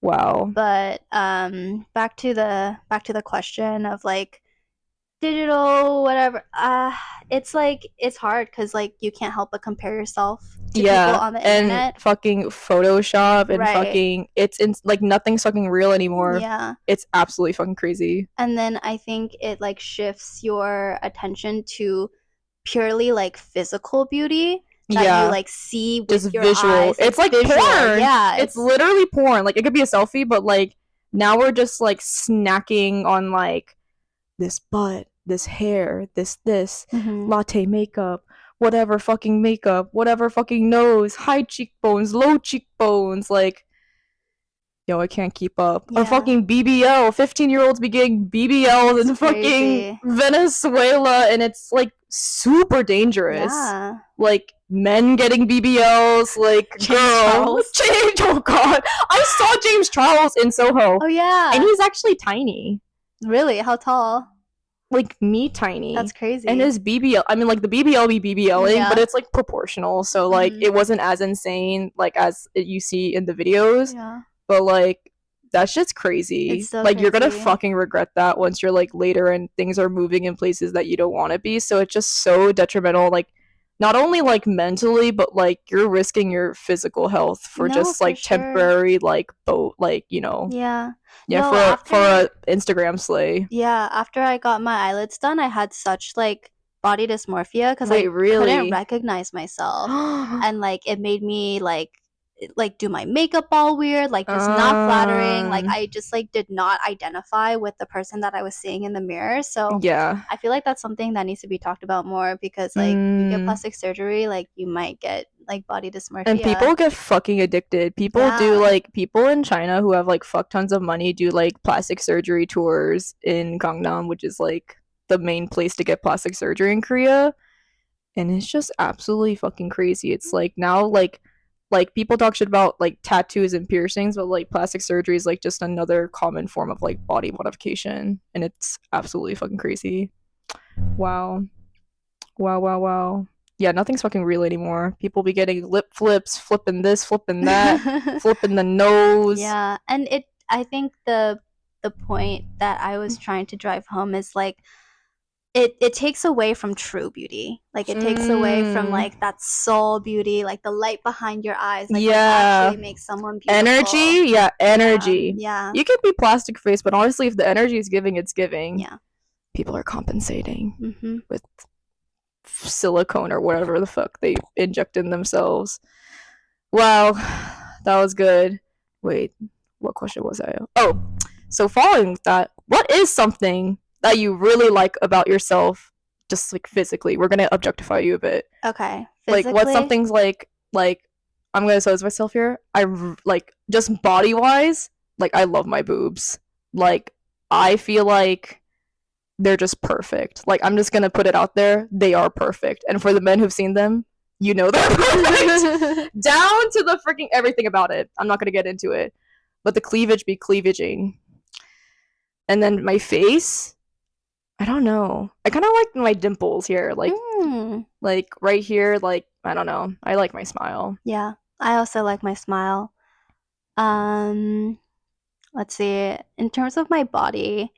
Wow.
But back to the question of like digital whatever. It's like, it's hard because like you can't help but compare yourself to people on the internet.
And fucking Photoshop and fucking like nothing's fucking real anymore.
Yeah.
It's absolutely fucking crazy. And
then I think it like shifts your attention to purely like physical beauty. That you like see with
just
your
visual
eyes.
It's like
visual.
porn.
Yeah,
it's literally porn. Like, it could be a selfie, but like now we're just like snacking on like this butt, this hair, this latte makeup, whatever fucking makeup, whatever fucking nose, high cheekbones, low cheekbones, like yo, I can't keep up. Or
Yeah.
fucking BBL. 15-year-olds be getting BBLs in
It's
fucking
crazy.
Venezuela, and it's like super dangerous.
Yeah.
Like men getting BBLs, like
James
girl.
Charles.
Oh god. I saw James Charles in Soho.
Oh yeah.
And he's actually tiny.
Really? How tall?
Like me tiny.
That's crazy.
And his BBL, I mean, like the BBL be BBLing,
Yeah.
but it's like proportional. So like
Mhm.
it wasn't as insane like as you see in the videos.
Yeah.
But like that shit's crazy.
It's so
like you're gonna
crazy.
fucking regret that once you're like later and things are moving in places that you don't want to be. So it's just so detrimental. Like not only like mentally, but like you're risking your physical health for
No,
just
for
like
sure.
temporary like boat like you know
Yeah.
yeah
No,
for a Instagram slay.
Yeah, after I got my eyelids done, I had such like body dysmorphia because I
Wait, really?
couldn't recognize myself, and like it made me like do my makeup all weird, like just not flattering. Like I just like did not identify with the person that I was seeing in the mirror. So
yeah.
I feel like that's something that needs to be talked about more because like you get plastic surgery, like you might get like body dysmorphia.
And people get fucking addicted. People do like people in China who have like fuck tons of money do like plastic surgery tours in Gangnam, which is like the main place to get plastic surgery in Korea. And it's just absolutely fucking crazy. It's like now like people talk shit about like tattoos and piercings, but like plastic surgery is like just another common form of like body modification, and it's absolutely fucking crazy. Wow. Wow. Yeah, nothing's fucking real anymore. People be getting lip flips, flipping this, flipping that, flipping the nose.
Yeah, and I think the point that I was trying to drive home is like it takes away from true beauty. Like it takes away from like that soul beauty, like the light behind your eyes, like what actually makes someone beautiful.
Energy? Yeah, energy.
Yeah.
You can be plastic face, but honestly if the energy is giving, it's giving.
Yeah.
People are compensating with silicone or whatever the fuck they inject in themselves. Wow, that was good. Wait, what question was I? Oh, so following that, what is something that you really like about yourself, just like physically? We're gonna objectify you a bit.
Okay.
Like, what's something's like I'm gonna expose myself here. I like just body wise, like I love my boobs. Like I feel like they're just perfect. Like I'm just gonna put it out there, they are perfect. And for the men who've seen them, you know they're perfect. Down to the freaking everything about it. I'm not gonna get into it. But the cleavage be cleavaging. And then my face, I don't know. I kind of like my dimples here, like right here, like I don't know. I like my smile.
Yeah, I also like my smile. Let's see. In terms of my body,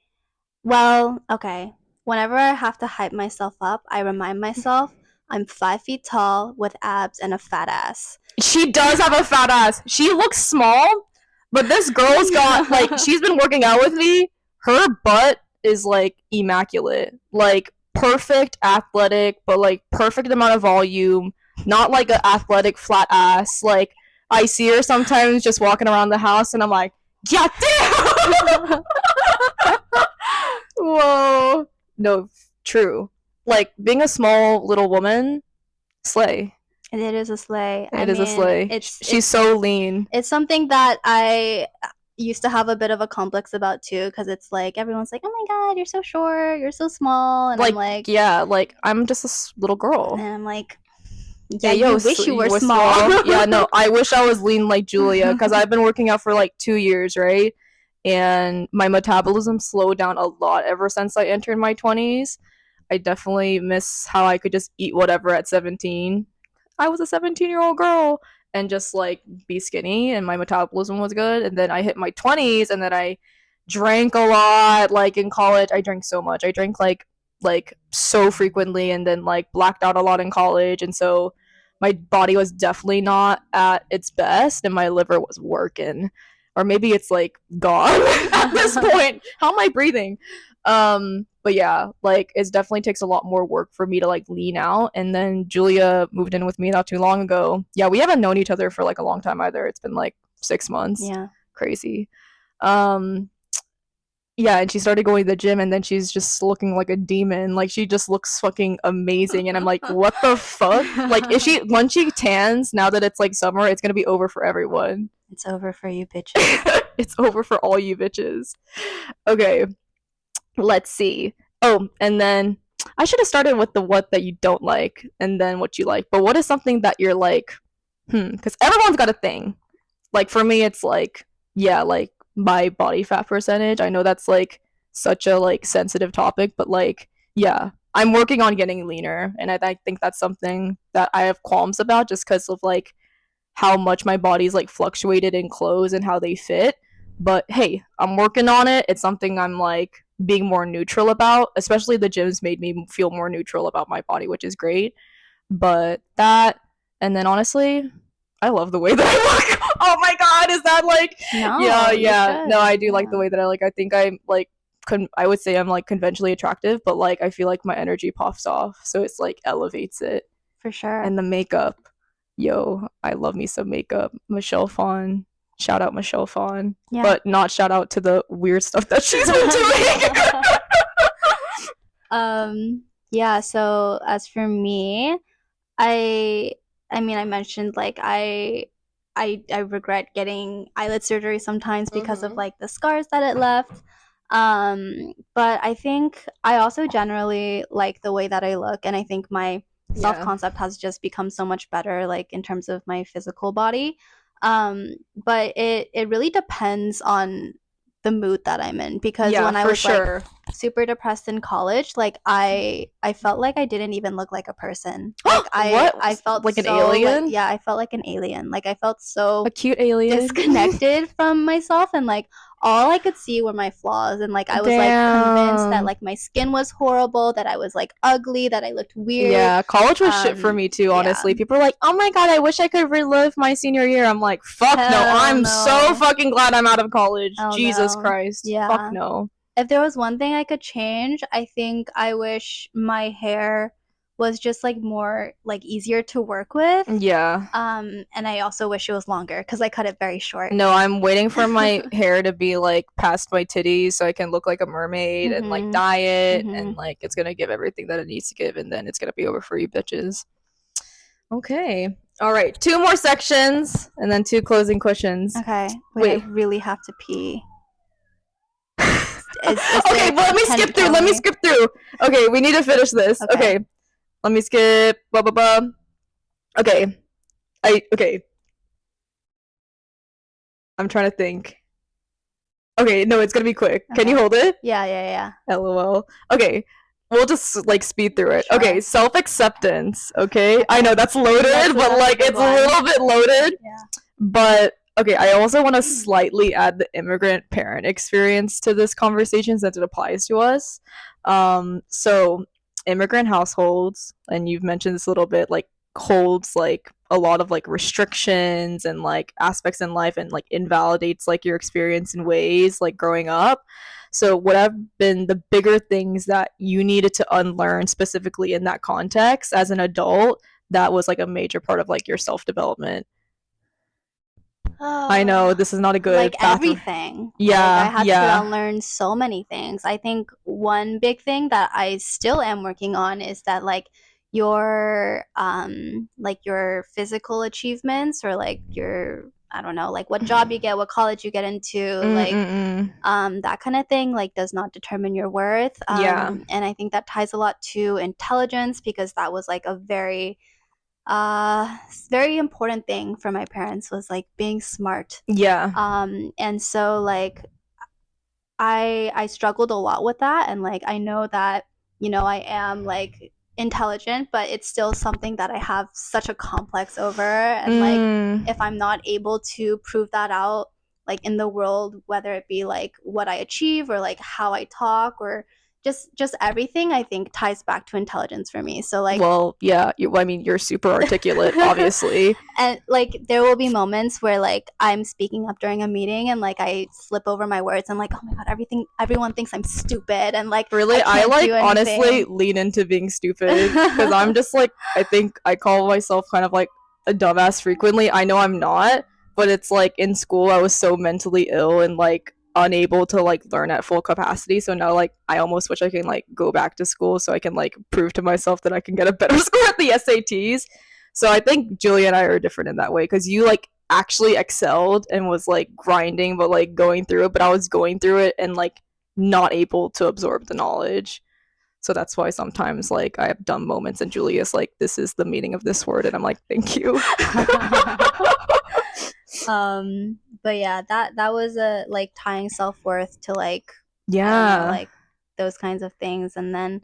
well, okay. Whenever I have to hype myself up, I remind myself I'm 5 feet tall with abs and a fat ass.
She does have a fat ass. She looks small, but this girl's got like she's been working out with me. Her butt is like immaculate. Like perfect athletic, but like perfect amount of volume. Not like an athletic flat ass. Like I see her sometimes just walking around the house and I'm like, yeah, damn. Whoa. No, true. Like being a small little woman, slay.
It is a slay.
It is a slay. She's so lean.
It's something that I used to have a bit of a complex about too, because it's like everyone's like, "Oh my god, you're so short, you're so small," and I'm like,
"Yeah, like I'm just a little girl."
And I'm like, "Yeah, you wish you were small."
Yeah, no, I wish I was lean like Julia, because I've been working out for like 2 years, right? And my metabolism slowed down a lot ever since I entered my 20s. I definitely miss how I could just eat whatever at 17. I was a 17-year-old girl and just like be skinny and my metabolism was good. And then I hit my 20s and then I drank a lot. Like in college, I drank so much. I drank like so frequently and then like blacked out a lot in college. And so my body was definitely not at its best and my liver was working. Or maybe it's like gone at this point. How am I breathing? But yeah, like it definitely takes a lot more work for me to like lean out. And then Julia moved in with me not too long ago. Yeah, we haven't known each other for like a long time either. It's been like 6 months.
Yeah.
Crazy. yeah, and she started going to the gym, and then she's just looking like a demon. Like she just looks fucking amazing, and I'm like, what the fuck? Like, if she once she tans, now that it's like summer, it's gonna be over for everyone.
It's over for you bitches.
It's over for all you bitches. Okay, let's see. Oh, and then I should have started with the what that you don't like, and then what you like. But what is something that you're like, because everyone's got a thing. Like for me, it's like, yeah, like my body fat percentage. I know that's like such a like sensitive topic, but like, yeah, I'm working on getting leaner, and I think that's something that I have qualms about just because of like how much my body's like fluctuated in clothes and how they fit. But hey, I'm working on it. It's something I'm like being more neutral about. Especially the gym's made me feel more neutral about my body, which is great. But that, and then honestly, I love the way that I look. Oh my god, is that like,
No,
yeah,
you
yeah. No,
should.
I do like
Yeah,
the way that I like. I think I'm like, I would say I'm like conventionally attractive, but like I feel like my energy puffs off, so it's like elevates it.
for sure.
And the makeup, yo, I love me some makeup. Michelle Phan, shout out Michelle Phan,
Yeah.
but not shout out to the weird stuff that she's been doing.
Yeah, so as for me, I I mean I mentioned like I regret getting eyelid surgery sometimes because of
Mm-hmm.
like the scars that it left. But I think I also generally like the way that I look, and I think my
Yeah,
self-concept has just become so much better like in terms of my physical body. But it really depends on the mood that I'm in, because
yeah,
when I
for
was like
sure.
super depressed in college, like I felt like I didn't even look like a person. Like I
What?
felt
Like an
so like,
alien?
yeah, I felt like an alien. Like I felt
A
so
cute alien?
disconnected from myself, and like all I could see were my flaws, and like I was like convinced that
Damn.
like my skin was horrible, that I was like ugly, that I looked weird.
Yeah, college was shit for me too,
Yeah.
honestly. People are like, oh my god, I wish I could relive my senior year. I'm like, fuck no.
Hell
I'm so
no.
fucking glad I'm out of college.
Hell
Jesus
no.
Christ. Fuck
Yeah.
no.
If there was one thing I could change, I think I wish my hair was just like more like easier to work with.
Yeah.
And I also wish it was longer because I cut it very short.
No, I'm waiting for my hair to be like past my titties so I can look like a mermaid and like
Mhm.
dye it and
Mhm.
like it's gonna give everything that it needs to give and then it's gonna be over for you bitches. Okay. All right. Two more sections and then two closing questions.
Okay. Wait, I
Wait.
really have to pee. Is
Okay,
it?
but let me
Can you
skip through.
tell
Let me
me?
skip through. Okay, we need to finish this.
Okay.
Okay, let me skip. Blah blah blah. Okay, okay. I'm trying to think. Okay, no, it's gonna be quick. Can you
Okay.
hold it?
Yeah. Yeah.
LOL. Okay, we'll just like speed through
Yeah.
it. Okay,
Sure.
self acceptance. Okay, I
Okay.
know that's loaded, but
That's a
like
big
it's a
one.
little bit loaded.
Yeah.
But okay, I also want to slightly add the immigrant parent experience to this conversation since it applies to us. So immigrant households, and you've mentioned this a little bit, like holds like a lot of like restrictions and like aspects in life and like invalidates like your experience in ways like growing up. So what have been the bigger things that you needed to unlearn specifically in that context as an adult that was like a major part of like your self development? I know
Oh,
this is not a
like
good bathroom.
everything. Like I
Yeah,
had to
yeah,
unlearn so many things. I think one big thing that I still am working on is that like your physical achievements, or like your, I don't know, like what job you get, what college you get into, like
Mm-mm-mm.
that kind of thing like does not determine your worth.
Yeah,
And I think that ties a lot to intelligence, because that was like a very important thing for my parents, was like being smart.
yeah,
And so like I struggled a lot with that, and like I know that, I am like intelligent, but it's still something that I have such a complex over, and like
mm.
if I'm not able to prove that out like in the world, whether it be like what I achieve, or like how I talk, or just everything, I think ties back to intelligence for me. So like
Well, yeah. I mean, you're super articulate, obviously.
and like there will be moments where like I'm speaking up during a meeting, and like I slip over my words. I'm like, oh my god, everyone thinks I'm stupid, and like I
Really, I
can't
like
do
honestly
anything.
lean into being stupid because I'm just like I think I call myself kind of like a dumbass frequently. I know I'm not, but it's like in school I was so mentally ill and like unable to like learn at full capacity. So now like I almost wish I can like go back to school so I can like prove to myself that I can get a better score at the SATs. So I think Julia and I are different in that way because you like actually excelled and was like grinding but like going through it, but I was going through it and like not able to absorb the knowledge. So that's why sometimes like I have dumb moments and Julia's like, this is the meaning of this word, and I'm like, thank you.
But yeah, that was a like tying self-worth to like I don't know,
Yeah.
like those kinds of things. And then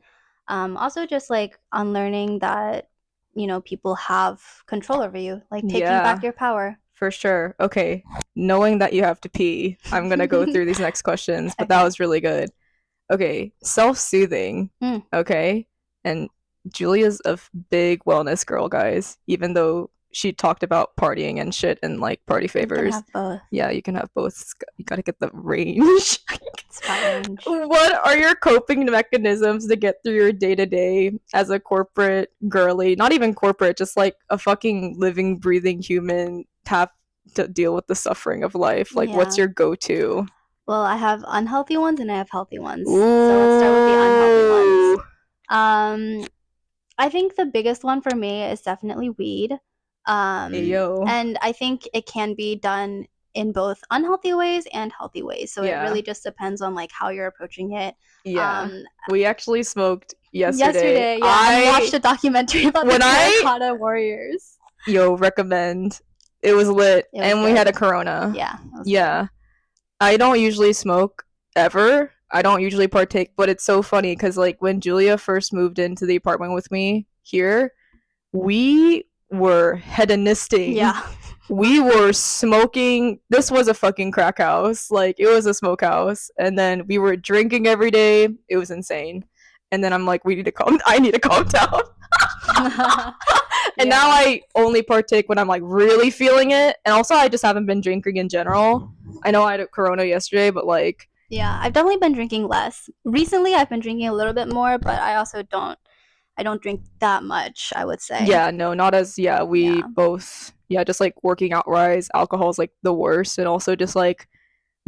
also just like unlearning that, people have control over you, like taking
Yeah.
back your power.
For sure. Okay. Knowing that you have to pee, I'm going to go through these next questions, but that
Okay.
was really good. Okay. Self soothing.
Mm.
Okay. And Julia's a big wellness girl, guys, even though she talked about partying and shit and like party
You can
favors.
have both.
Yeah, you can have both. You got to get the range.
Spot range.
What are your coping mechanisms to get through your day to day as a corporate girly? Not even corporate, just like a fucking living, breathing human have to deal with the suffering of life. Like, what's
Yeah.
your go to?
Well, I have unhealthy ones and I have healthy ones. So let's start with the unhealthy ones. I think the biggest one for me is definitely weed.
Ayo.
And I think it can be done in both unhealthy ways and healthy ways. So it
Yeah.
really just depends on like how you're approaching it.
Yeah. We actually smoked
Yesterday,
yesterday.
yeah, I watched a documentary about the
When I-
terracotta warriors.
Yo, recommend. It was lit.
It was
and we
good.
had a Corona.
Yeah. It was good.
Yeah. I don't usually smoke ever. I don't usually partake, but it's so funny because like when Julia first moved into the apartment with me here, we were hedonistic.
Yeah.
We were smoking. This was a fucking crack house. Like it was a smoke house. And then we were drinking every day. It was insane. And then I'm like, I need to calm down. And now I only partake when I'm like really feeling it. And also I just haven't been drinking in general. I know I had a Corona yesterday, but like
yeah, I've definitely been drinking less. Recently I've been drinking a little bit more, but I also don't drink that much, I would say.
yeah, no, not as we
Yeah.
both just like working out wise, alcohol is like the worst, and also just like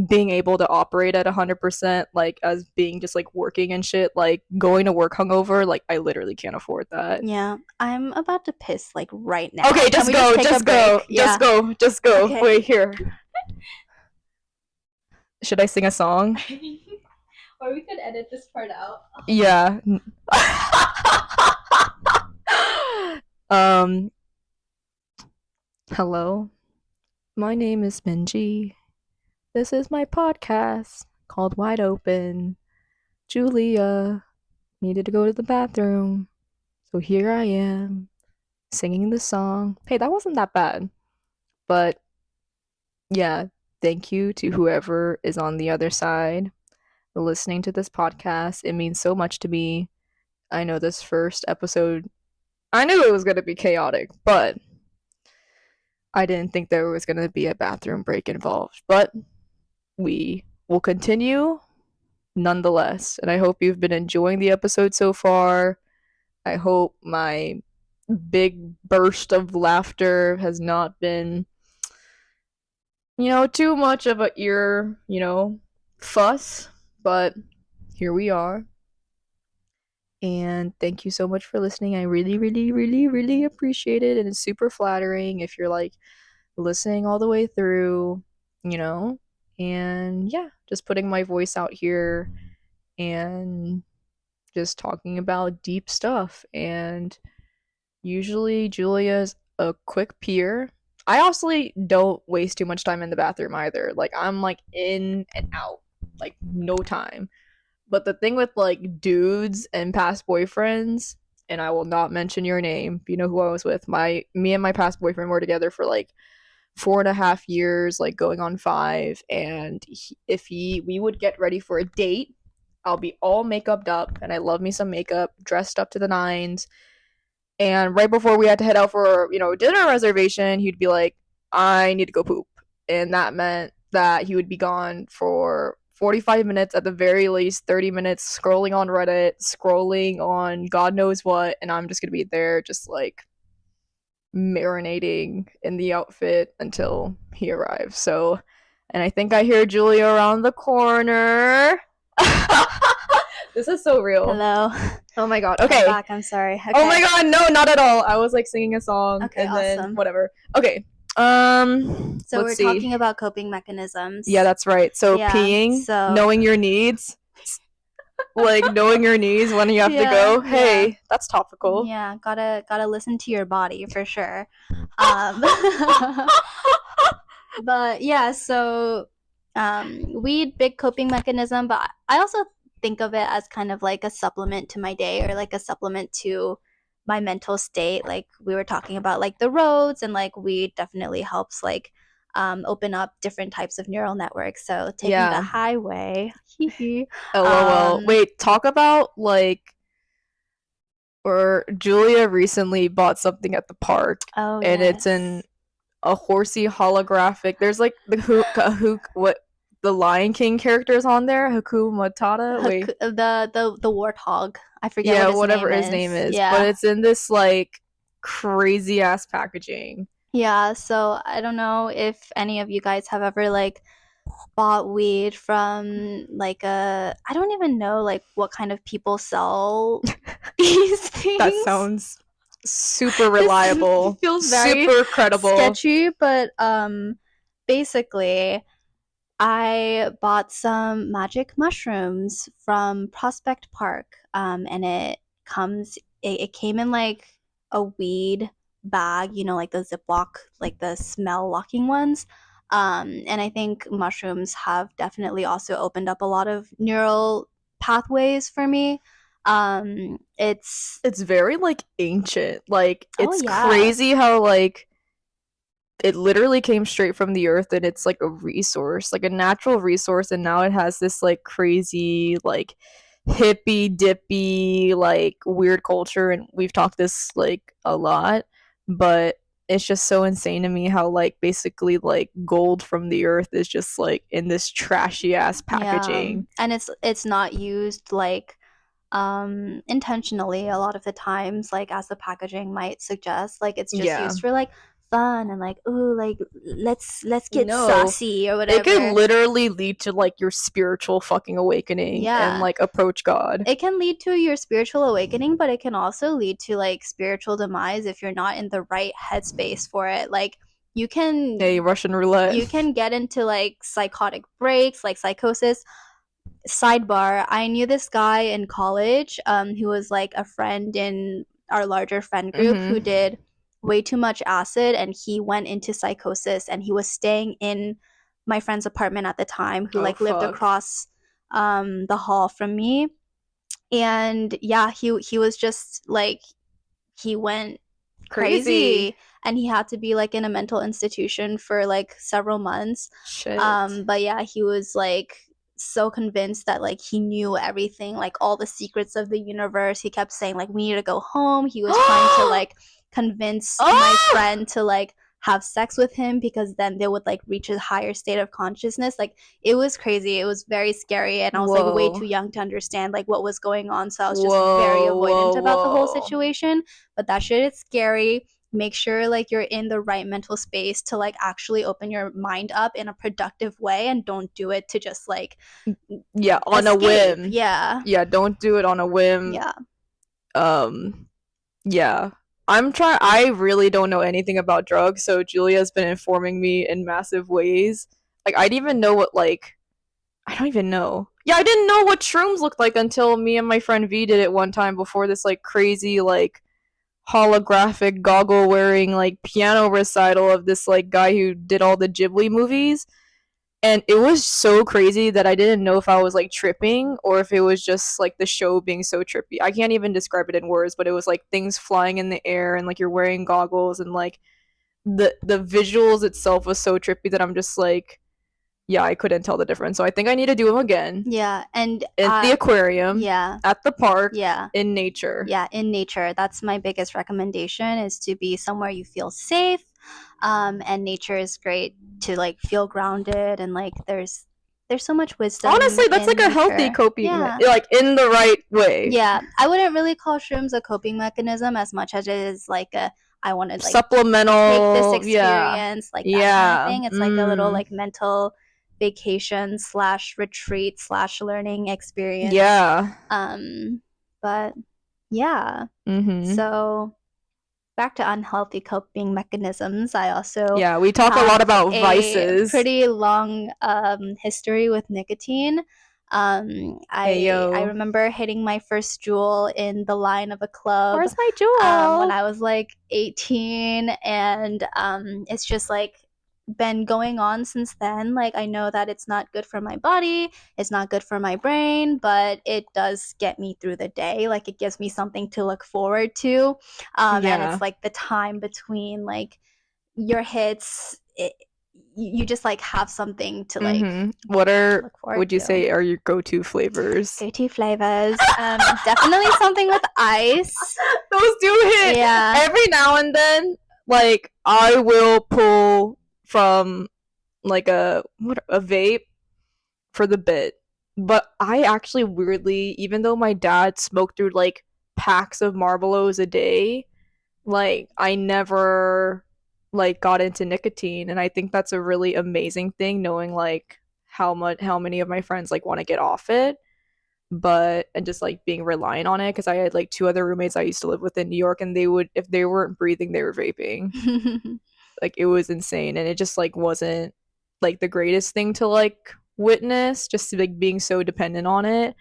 being able to operate at 100% like as being just like working and shit, like going to work hungover, like I literally can't afford that.
Yeah. I'm about to piss like right now.
Okay,
Can
just
we
go,
take a
just go,
break? Yeah.
just go.
Okay.
Wait, here. Should I sing a song?
Or we could edit this part out.
Yeah. Hello. My name is Minji. This is my podcast called Wide Open. Julia needed to go to the bathroom. So here I am singing the song. Hey, that wasn't that bad. But yeah, thank you to whoever is on the other side listening to this podcast. It means so much to me. I know this first episode, I knew it was going to be chaotic, but I didn't think there was going to be a bathroom break involved. But we will continue nonetheless. And I hope you've been enjoying the episode so far. I hope my big burst of laughter has not been, too much of a ear, fuss. But here we are. And thank you so much for listening. I really, really, really, really appreciate it. And it's super flattering if you're like listening all the way through, And yeah, just putting my voice out here and just talking about deep stuff. And usually Julia's a quick peer. I also don't waste too much time in the bathroom either. Like I'm like in and out, like no time. But the thing with like dudes and past boyfriends, and I will not mention your name, you know who I was with. Me and my past boyfriend were together for like 4.5 years, like going on 5. And we would get ready for a date, I'll be all makeuped up, and I love me some makeup, dressed up to the nines. And right before we had to head out for dinner reservation, he'd be like, "I need to go poop," and that meant that he would be gone for 45 minutes, at the very least 30 minutes, scrolling on Reddit, scrolling on God knows what, and I'm just gonna be there just like marinating in the outfit until he arrives. So And I think I hear Julia around the corner. This is so real.
Hello.
Oh my god. Okay.
I'm back. I'm sorry. Okay.
Oh my god, no, not at all. I was like singing a song
Okay,
and then
awesome.
whatever. Okay.
So we're
let's see.
talking about coping mechanisms.
Yeah, that's right. So
Yeah,
peeing,
so-
knowing your needs, like knowing your needs when you have to go. Hey, that's topical.
Yeah, gotta listen to your body for sure. But yeah, so weed, big coping mechanism, but I also think of it as kind of like a supplement to my day, or like a supplement to my mental state. Like we were talking about like the roads, and like weed definitely helps like open up different types of neural networks. So taking the highway.
LOL. Wait, talk about like, or Julia recently bought something at the park, and it's in a horsey holographic. There's like what the Lion King characters on there. Hakuna Matata. Wait,
the warthog. I forget.
Yeah,
what
whatever his name is.
Yeah.
But it's in this like crazy ass packaging.
Yeah, so I don't know if any of you guys have ever like bought weed from like I don't even know like what kind of people sell these things.
That sounds super reliable.
Feels very
super credible.
sketchy, but basically I bought some magic mushrooms from Prospect Park, and it came in like a weed bag, you know, like the Ziploc, like the smell locking ones. And I think mushrooms have definitely also opened up a lot of neural pathways for me. It's
very like ancient. Like it's
yeah.
crazy how like it literally came straight from the earth, and it's like a resource, like a natural resource, and now it has this like crazy like hippy dippy like weird culture, and we've talked this like a lot, but it's just so insane to me how like basically like gold from the earth is just like in this trashy ass packaging.
And it's not used like intentionally a lot of the times, like as the packaging might suggest. Like it's just used for like fun and like, ooh, like let's get saucy or whatever.
It could literally lead to like your spiritual fucking awakening and like approach God.
It can lead to your spiritual awakening, but it can also lead to like spiritual demise if you're not in the right headspace for it. Like you can
Russian roulette.
You can get into like psychotic breaks, like psychosis. Sidebar, I knew this guy in college who was like a friend in our larger friend group who did way too much acid, and he went into psychosis, and he was staying in my friend's apartment at the time, who lived across the hall from me. And yeah, he was just like, he went crazy, and he had to be like in a mental institution for like several months.
Shit.
But yeah, he was like so convinced that like he knew everything, like all the secrets of the universe. He kept saying like, we need to go home. He was trying to like convince my friend to like have sex with him, because then they would like reach a higher state of consciousness. Like it was crazy. It was very scary, and I was like way too young to understand like what was going on, so I was just very avoidant about the whole situation. But that shit is scary. Make sure like you're in the right mental space to like actually open your mind up in a productive way, and don't do it to just like
on a whim.
Yeah,
don't do it on a whim. I really don't know anything about drugs, so Julia's been informing me in massive ways. Like I didn't even know what like I don't even know. Yeah, I didn't know what shrooms looked like until me and my friend V did it one time before this like crazy like holographic goggle wearing like piano recital of this like guy who did all the Ghibli movies. And it was so crazy that I didn't know if I was like tripping or if it was just like the show being so trippy. I can't even describe it in words, but it was like things flying in the air and like you're wearing goggles, and like the visuals itself was so trippy that I'm just like, yeah, I couldn't tell the difference. So I think I need to do them again.
Yeah, and
at the aquarium.
Yeah.
At the park. Yeah. In nature.
Yeah, in nature. That's my biggest recommendation, is to be somewhere you feel safe. And nature is great to like feel grounded, and like there's so much wisdom.
Honestly, that's like a healthy coping, like in the right way.
Yeah, I wouldn't really call shrooms a coping mechanism as much as it is like a, I want to like
supplemental
take this experience, like that kind of thing. It's like a little like mental vacation slash retreat slash learning experience.
Yeah.
But yeah. So back to unhealthy coping mechanisms. I also
Yeah, we talk a lot
have
about
a
vices.
pretty long history with nicotine.
Hey, yo.
I remember hitting my first jewel in the line of a club.
Where's my jewel?
When I was like 18, and it's just like been going on since then. Like, I know that it's not good for my body, it's not good for my brain, but it does get me through the day. Like, it gives me something to look forward to. And it's like the time between like your hits, you just like have something to like
what are
look forward
would you
to.
say are your go-to flavors?
Go-to flavors, definitely something with ice.
Those do hit.
Yeah.
Every now and then, like I will pull from like a vape for the bit, but I actually weirdly, even though my dad smoked through like packs of Marlboros a day, like I never like got into nicotine, and I think that's a really amazing thing, knowing like how many of my friends like want to get off it, but and just like being reliant on it, because I had like two other roommates I used to live with in New York, and they would, if they weren't breathing, they were vaping. Like it was insane, and it just like wasn't like the greatest thing to like witness, just like being so dependent on it.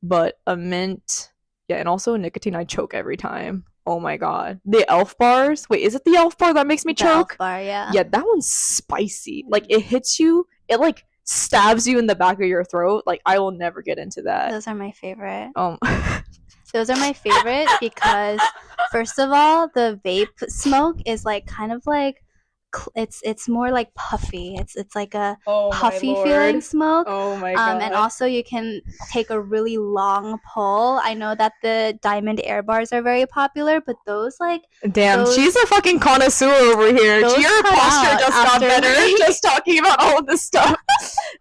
But a mint, yeah, and also nicotine, I choke every time. Oh my god, the Elf bars. Wait, is it the Elf bar that makes me
The Elf
choke?
bar, yeah.
Yeah, that one's spicy. Like it hits you, it like stabs you in the back of your throat. Like I will never get into that.
Those are my favorite.
Um,
Those are my favorite because first of all, the vape smoke is like kind of like it's more like puffy. It's like a puffy feeling smoke.
Oh my god.
And also you can take a really long pull. I know that the diamond air bars are very popular, but those like
damn, she's a fucking connoisseur over here. Your posture just got better just talking about all of this stuff.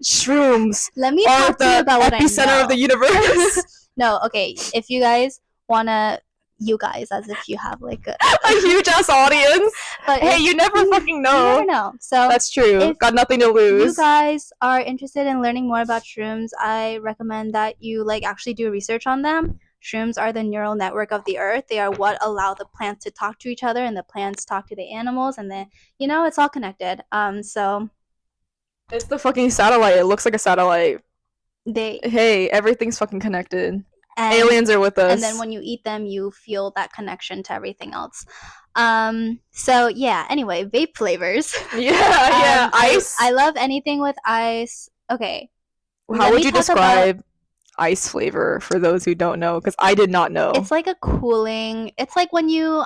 Shrooms.
Let me talk to you about what I know.
Epicenter of the universe.
No, okay. If you guys wanna, you guys, as if you have like a
huge ass audience. But hey, you never fucking know.
You never know. So
that's true. Got nothing to lose.
If you guys are interested in learning more about shrooms, I recommend that you like actually do research on them. Shrooms are the neural network of the earth. They are what allow the plants to talk to each other, and the plants talk to the animals, and then it's all connected. So
it's the fucking satellite. It looks like a satellite. Hey, everything's fucking connected. And aliens are with us.
And then when you eat them, you feel that connection to everything else. So yeah, anyway, vape flavors.
Yeah, ice.
I love anything with ice. Okay.
How would you describe ice flavor for those who don't know? Because I did not know.
It's like a cooling, it's like when you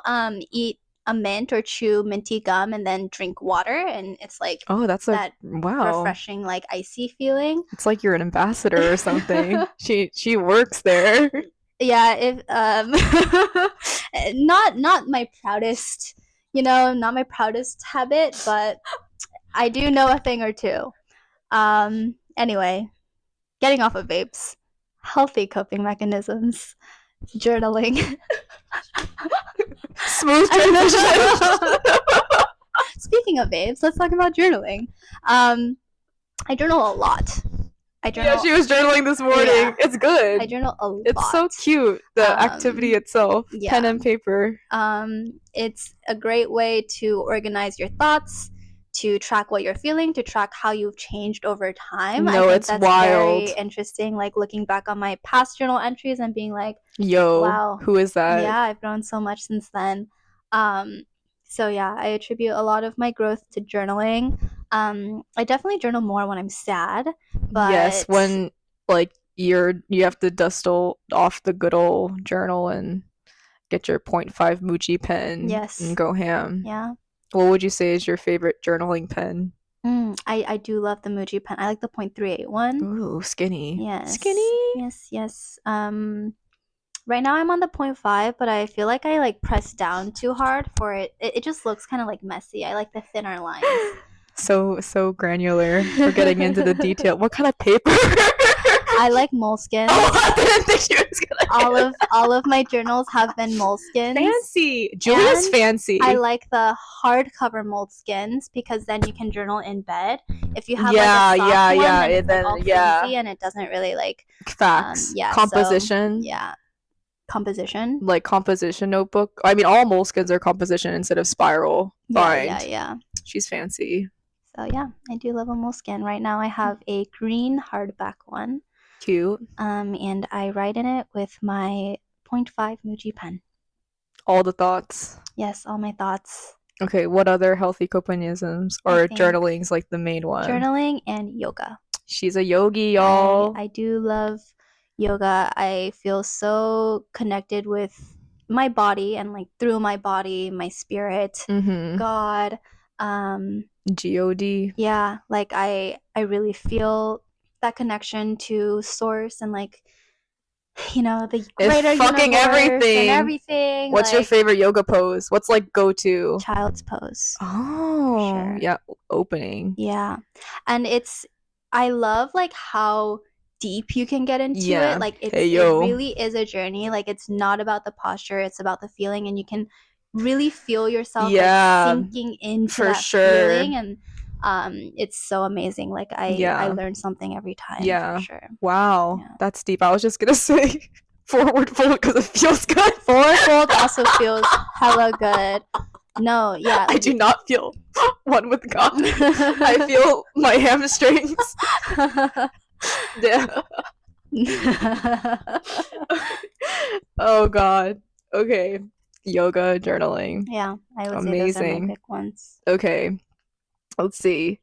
eat a mint or chew minty gum and then drink water, and it's like that refreshing like icy feeling.
It's like you're an ambassador or something. she works there.
Yeah, if not my proudest, not my proudest habit, but I do know a thing or two. Anyway, getting off of vapes, healthy coping mechanisms, journaling.
Smooth transition.
Speaking of vapes, let's talk about journaling. I journal a lot.
Yeah, she was journaling this morning. Yeah. It's good.
I journal a lot.
It's so cute, the activity itself. Yeah. Pen and paper.
It's a great way to organize your thoughts, to track what you're feeling, to track how you've changed over time.
No, I think it's wild.
Very interesting, like looking back on my past journal entries and being like,
yo,
wow,
who is that?
Yeah, I've grown so much since then. So yeah, I attribute a lot of my growth to journaling. I definitely journal more when I'm sad. But
yes, when like you have to dust off the good old journal and get your 0.5 Muji pen.
Yes.
And go ham.
Yeah.
What would you say is your favorite journaling pen?
I do love the Muji pen. I like the 0.38 one.
Ooh, skinny.
Yes.
Skinny?
Yes. Right now I'm on the 0.5, but I feel like I like press down too hard for it. It just looks kind of like messy. I like the thinner lines.
So granular. We're getting into the detail. What kind of paper?
I like moleskins.
Oh, I didn't think she was gonna.
All of my journals have been moleskins.
Fancy. Julia's
And
fancy.
I like the hardcover moleskins because then you can journal in bed. If you have
Yeah,
like a soft one,
yeah,
then it's
then-
like all
yeah.
flimsy and it doesn't really like
Facts.
yeah.
Composition.
So, yeah. Composition.
Like composition notebook. I mean, all moleskins are composition instead of spiral bind.
Yeah.
She's fancy.
So yeah, I do love a moleskin. Right now I have a green hardback one.
Cute.
And I write in it with my 0.5 Muji pen.
All the thoughts.
Yes, all my thoughts.
Okay, what other healthy copanisms or journaling's like the main one?
Journaling and yoga.
She's a yogi, y'all.
I do love yoga. I feel so connected with my body and like through my body, my spirit, God.
God.
Yeah, like I really feel that connection to source and like, you know, the greater
it's fucking
everything.
What's your favorite yoga pose? What's like go-to?
Child's pose.
Oh, sure. Yeah, opening.
Yeah. And I love like how deep you can get into it. Like it really is a journey. Like it's not about the posture, it's about the feeling, and you can really feel yourself like sinking into that feeling, and it's so amazing. Like I learn something every time. For sure.
Wow, that's deep. I was just gonna say forward fold because it feels good.
Forward fold also feels hella good. No, yeah.
I do not feel one with God. I feel my hamstrings. Yeah. Oh God. Okay. Yoga, journaling.
Yeah, I would say those are my pick ones.
Okay. Let's see.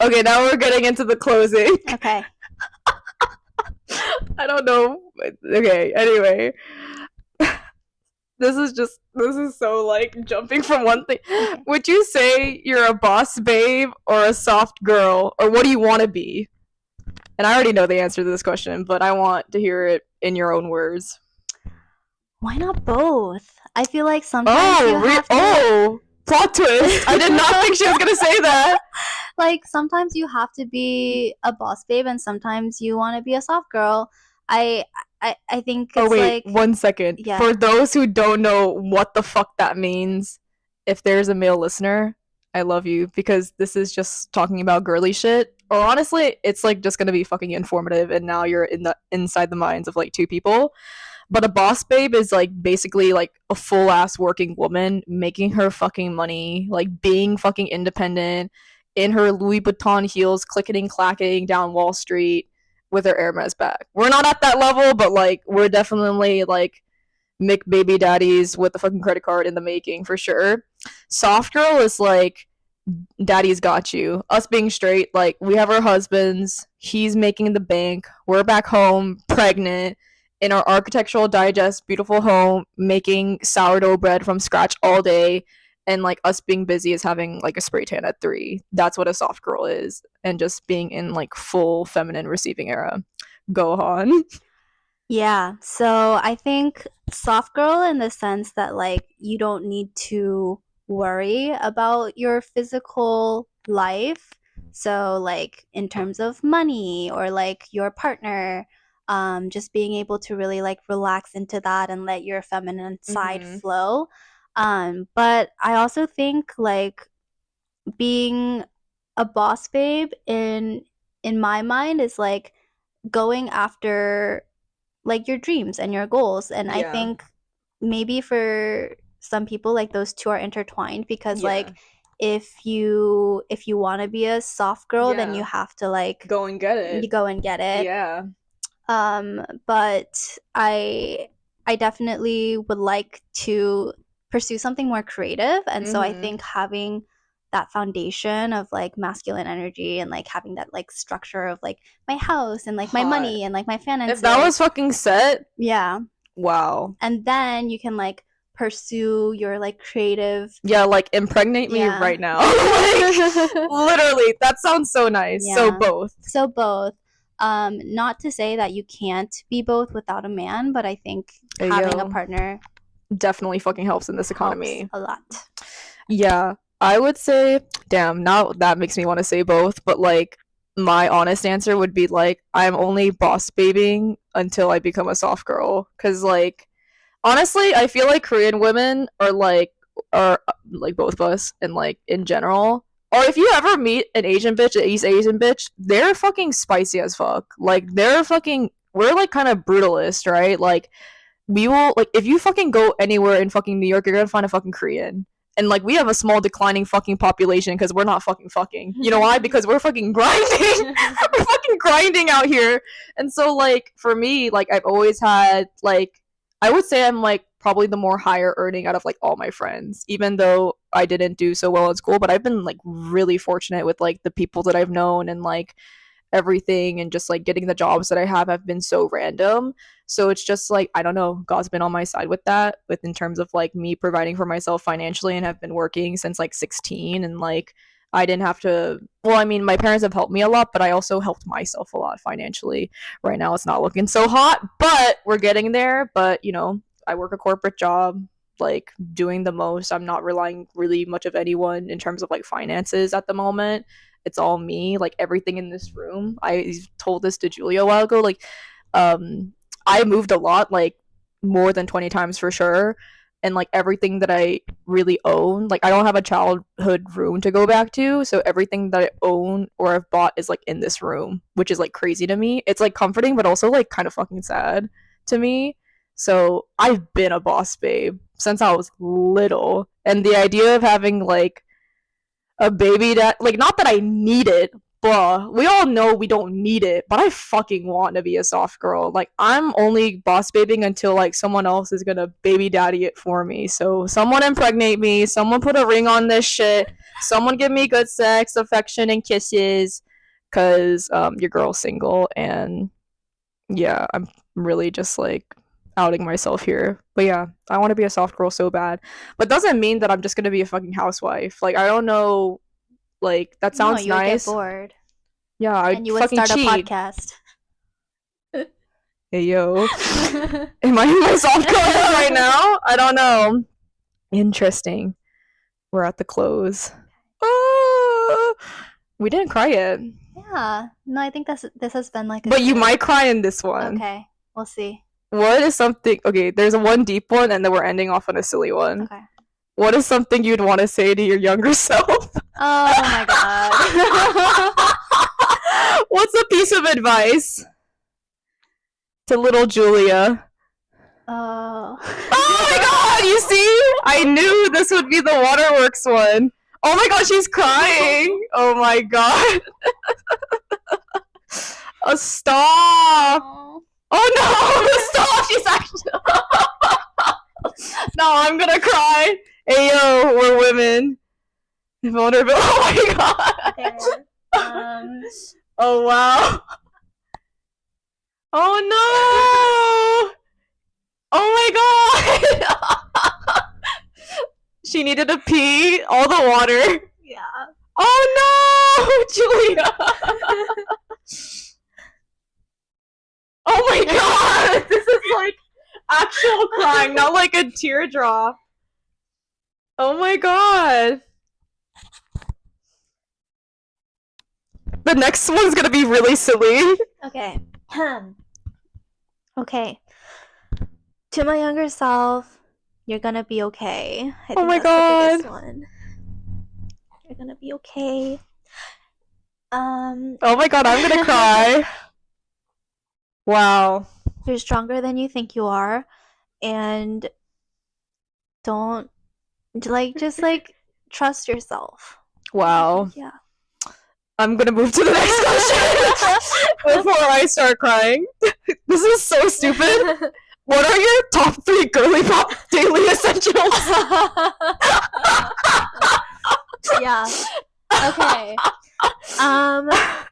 Okay, now we're getting into the closing.
Okay.
I don't know. Okay, anyway. This is so like jumping from one thing. Would you say you're a boss babe or a soft girl? Or what do you want to be? And I already know the answer to this question, but I want to hear it in your own words.
Why not both? I feel like sometimes you have to...
plot twist. I did not think she was going to say that.
Like, sometimes you have to be a boss babe and sometimes you want to be a soft girl. I think it's like...
1 second. Yeah. For those who don't know what the fuck that means, if there's a male listener, I love you, because this is just talking about girly shit. Or honestly, it's like just going to be fucking informative, and now you're inside the minds of like two people. But a boss babe is like basically like a full ass working woman making her fucking money, like being fucking independent in her Louis Vuitton heels, clicking clacking down Wall Street with her Hermes bag. We're not at that level, but like we're definitely like Mick baby daddies with the fucking credit card in the making for sure. Soft girl is like daddy's got you. Us being straight, like we have our husbands, he's making the bank, we're back home pregnant in our Architectural Digest beautiful home, making sourdough bread from scratch all day, and like us being busy is having like a spray tan at 3. That's what a soft girl is, and just being in like full feminine receiving era. Go on.
Yeah, so I think soft girl in the sense that like you don't need to worry about your physical life. So like in terms of money or like your partner, just being able to really like relax into that and let your feminine side flow. But I also think like being a boss babe in my mind is like going after like your dreams and your goals, and I think maybe for some people like those two are intertwined, because like if you want to be a soft girl, then you have to like
go and get it.
But I definitely would like to pursue something more creative, and so I think having that foundation of like masculine energy and like having that like structure of like my house and like my money and like my finances,
if that was fucking set,
wow, and then you can like pursue your like creative,
like impregnate me right now. Like, literally, that sounds so nice. So both
not to say that you can't be both without a man, but I think having a partner
definitely fucking helps in this economy
a lot.
I would say, damn, now that makes me want to say both, but like my honest answer would be like I'm only boss babying until I become a soft girl cuz like honestly, I feel like Korean women are like both of us and like in general. Or if you ever meet an Asian bitch, an East Asian bitch, they're fucking spicy as fuck. Like they're fucking we're like kind of brutalist, right? Like we will like if you fucking go anywhere in fucking New York, you're gonna find a fucking Korean. And like we have a small declining fucking population because we're not fucking fucking. You know why? Because we're fucking grinding. We're fucking grinding out here. And so like for me, like I've always had like I would say I'm like probably the more higher earning out of like all my friends, even though I didn't do so well in school. But I've been like really fortunate with like the people that I've known and like everything and just like getting the jobs that I have been so random. So it's just like I don't know, God's been on my side with that, with in terms of like me providing for myself financially and have been working since like 16 and like I didn't have to well, I mean, my parents have helped me a lot, but I also helped myself a lot financially. Right now it's not looking so hot, but we're getting there. But, you know, I work a corporate job, like doing the most. I'm not relying really much of anyone in terms of like finances at the moment. It's all me, like everything in this room. I told this to Julia a while ago. Like, um, I moved a lot, like more than 20 times for sure. And like everything that I really own, like I don't have a childhood room to go back to. So everything that I own or have bought is like in this room, which is like crazy to me. It's like comforting, but also like kind of fucking sad to me. So I've been a boss babe since I was little. And the idea of having like a baby that like not that I need it, but we all know we don't need it, but I fucking want to be a soft girl. Like I'm only boss babying until like someone else is gonna baby daddy it for me. So someone impregnate me, someone put a ring on this shit, someone give me good sex, affection, and kisses, cause your girl's single and yeah, I'm really just like outing myself here. But yeah, I want to be a soft girl so bad. But doesn't mean that I'm just gonna be a fucking housewife. Like I don't know. Like that
No,
sounds
you would get
nice.
bored,
Yeah, I'd
and you would
fucking
start a
cheat.
podcast.
Hey yo, am I in my soft girl right now? I don't know. Interesting. We're at the close. Ah, we didn't cry yet,
Yeah. No, I think this has been like a
but you
good.
might cry in this one.
Okay, we'll see.
What is something? Okay, there's a one deep one, and then we're ending off on a silly one.
Okay.
What is something you'd want to say to your younger self?
Oh my god.
What's a piece of advice to little Julia?
Oh.
Oh my god, you see? I knew this would be the waterworks one. Oh my god, she's crying. Oh my god. Oh, stop. Oh no, stop. She's actually. No, I'm gonna cry. Hey yo, we're women. Vulnerable. Oh my god.
Okay.
Oh wow. Oh no. Oh my god. She needed to pee. All the water.
Yeah.
Oh no, Julia. Oh my god. This is like actual crying, not like a teardrop. Oh my god. The next one's gonna be really silly.
Okay. Okay. To my younger self, you're gonna be okay. I think
my
that's the biggest
God.
one. You're gonna be okay.
Oh my god, I'm gonna cry. Wow.
You're stronger than you think you are, and don't just trust yourself.
Wow.
Yeah.
I'm gonna move to the next question before I start crying. This is so stupid. What are your top 3 girly pop daily essentials?
Yeah. Okay.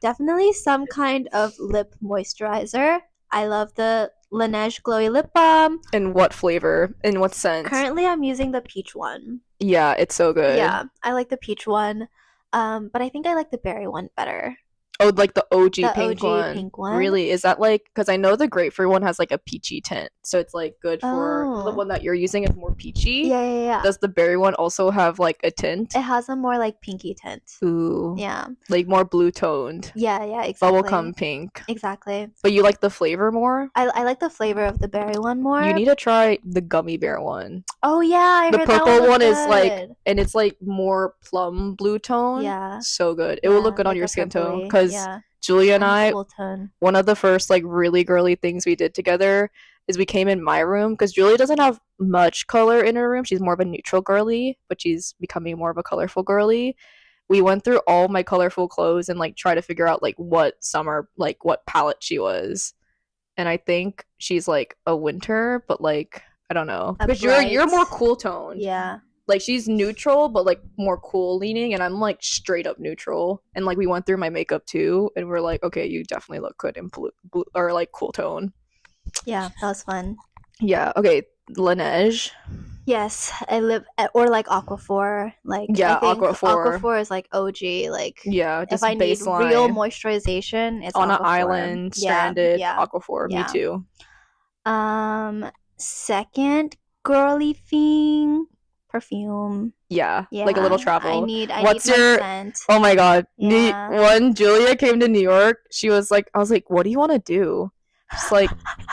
Definitely some kind of lip moisturizer. I love the Laneige Glowy Lip Balm.
In what flavor? In what scent?
Currently, I'm using the peach one.
Yeah, it's so good.
Yeah, I like the peach one. But I think I like the berry one better.
Oh, like the OG
The
pink
OG
one.
pink one.
Really? Is that like, because I know the grapefruit one has like a peachy tint, so it's like good for the
Oh.
one that you're using is more peachy.
Yeah.
Does the berry one also have like a tint?
It has a more like pinky tint.
Ooh.
Yeah.
Like more blue toned.
Yeah, exactly.
Bubblegum pink.
Exactly.
But you like the flavor more?
I like the flavor of the berry one more.
You need to try the gummy bear one.
Oh yeah,
The
heard that
purple one is
good.
like, and it's like more plum blue tone.
Yeah.
So good. It will look good on
like
your
a
skin tone.
purpley.
Because
Yeah.
Julia and I,
Cool tone.
one of the first like really girly things we did together is we came in my room because Julia doesn't have much color in her room. She's more of a neutral girly, but she's becoming more of a colorful girly. We went through all my colorful clothes and like try to figure out like what summer, like what palette she was. And I think she's like a winter, but like I don't know,
A
because
bright-
you're more cool toned.
Yeah.
Like she's neutral, but like more cool leaning, and I'm like straight up neutral. And like we went through my makeup too, and we're like, okay, you definitely look good in blue or like cool tone.
Yeah, that was fun.
Yeah. Okay. Laneige.
Yes, I live or like Aquaphor. Like
Yeah,
I think
Aquaphor.
Aquaphor is like OG. Like
Yeah, just
if I need
baseline.
real moisturization, it's
on
Aquaphor.
an island, stranded.
Yeah.
Aquaphor.
Yeah.
Me too.
Second girly thing, perfume.
Yeah,
Yeah,
like a little travel.
I need
What's
my
your?
scent.
Oh my god!
Yeah.
When Julia came to New York, she was like, I was like, what do you want to do? She's like,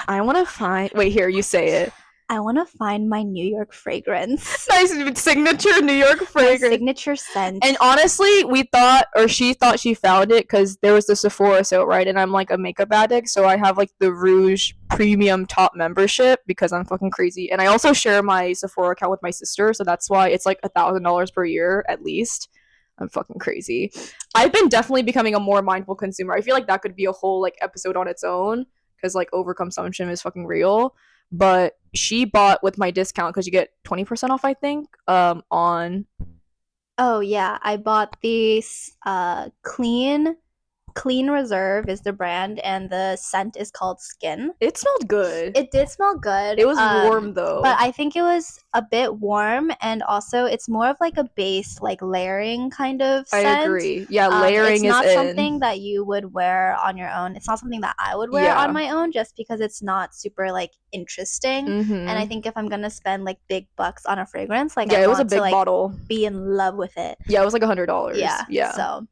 I want to find. Wait, here, you say it.
I want to find my New York fragrance.
Nice signature New York
My
fragrance.
signature scent.
And honestly, we thought, or she thought she found it because there was the Sephora sale, right? And I'm like a makeup addict, so I have like the Rouge Premium Top membership because I'm fucking crazy. And I also share my Sephora account with my sister, so that's why it's like $1,000 per year at least. I'm fucking crazy. I've been definitely becoming a more mindful consumer. I feel like that could be a whole like episode on its own because like overconsumption is fucking real. But she bought with my discount because you get 20% off, I think, on.
Oh yeah, I bought these Clean Reserve is the brand, and the scent is called Skin.
It smelled good.
It did smell good.
It was warm though.
But I think it was a bit warm, and also it's more of like a base, like layering kind of scent.
I agree. Yeah, layering
it's not
is
something that you would wear on your own. It's not something that I would wear on my own just because it's not super like interesting. And I think if I'm gonna spend like big bucks on a fragrance, like
yeah,
I
it was
want
a big
to, like,
bottle.
be in love with it.
Yeah, it was like $100. Yeah.
So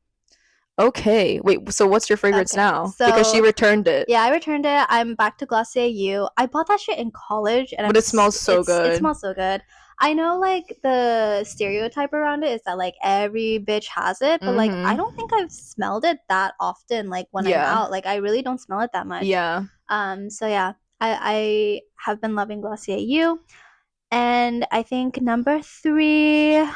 okay, wait. So what's your fragrance now? Because she returned it.
Yeah, I returned it. I'm back to Glossier U. I bought that shit in college, and
but it smells so good.
It smells so good. I know, like, the stereotype around it is that like every bitch has it, but like I don't think I've smelled it that often. Like when I'm out, like I really don't smell it that much.
Yeah.
So yeah, I have been loving Glossier U, and I think number 3,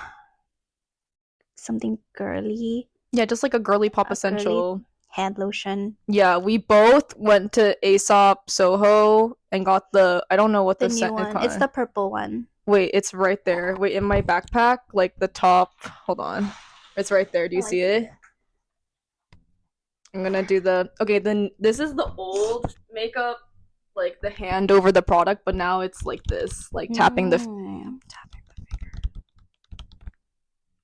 something girly.
Yeah, just like a girly pop essential.
Hand lotion.
Yeah, we both went to Aesop Soho and got the, I don't know what the
new
scent
one.
is.
It's the purple one.
Wait, it's right there. Wait, in my backpack, like the top. Hold on. It's right there. Do you see it? I'm gonna do the. Okay, then this is the old makeup, like the hand over the product, but now it's like this, like tapping the finger.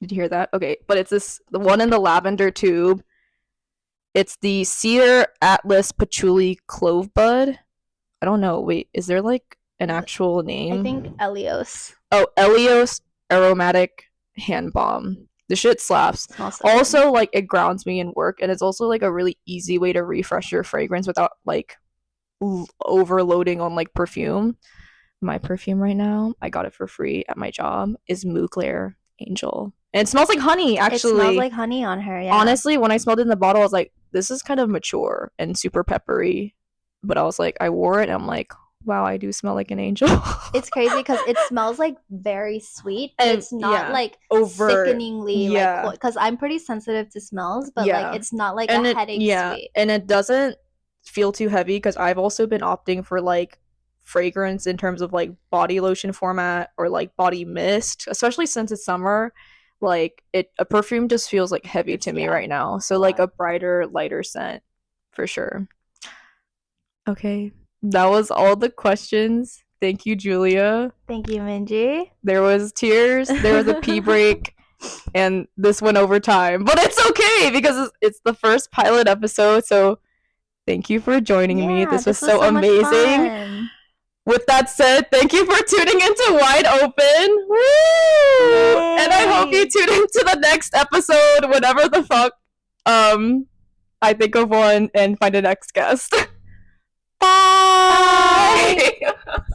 Did you hear that? Okay, but it's the one in the lavender tube. It's the Cedar Atlas Patchouli Clove Bud. I don't know. Wait, is there like an actual name?
I think Elios.
Oh, Elios Aromatic Hand Balm. The shit slaps. Also, like, it grounds me in work, and it's also like a really easy way to refresh your fragrance without like overloading on like perfume. My perfume right now, I got it for free at my job, is Mugler Angel. And it smells like honey, actually.
It smells like honey on her, yeah.
Honestly, when I smelled it in the bottle, I was like, this is kind of mature and super peppery. But I was like, I wore it, and I'm like, wow, I do smell like an angel. It's
crazy because it smells like very sweet, but it's not like sickeningly like, because I'm pretty sensitive to smells, but like it's not like a headache sweet.
And it doesn't feel too heavy because I've also been opting for like fragrance in terms of like body lotion format or like body mist, especially since it's summer. Like a perfume just feels like heavy to me right now, so like a brighter, lighter scent for sure. Okay, that was all the questions. Thank you, Julia.
Thank you, Minji.
There was tears, there was a pee break, and this went over time, but it's okay because it's the first pilot episode. So thank you for joining me. This was so amazing. With that said, thank you for tuning into Wide Open. Woo! Yay. And I hope you tune into the next episode, whatever the fuck. I think of one and find a next guest. Bye. Bye.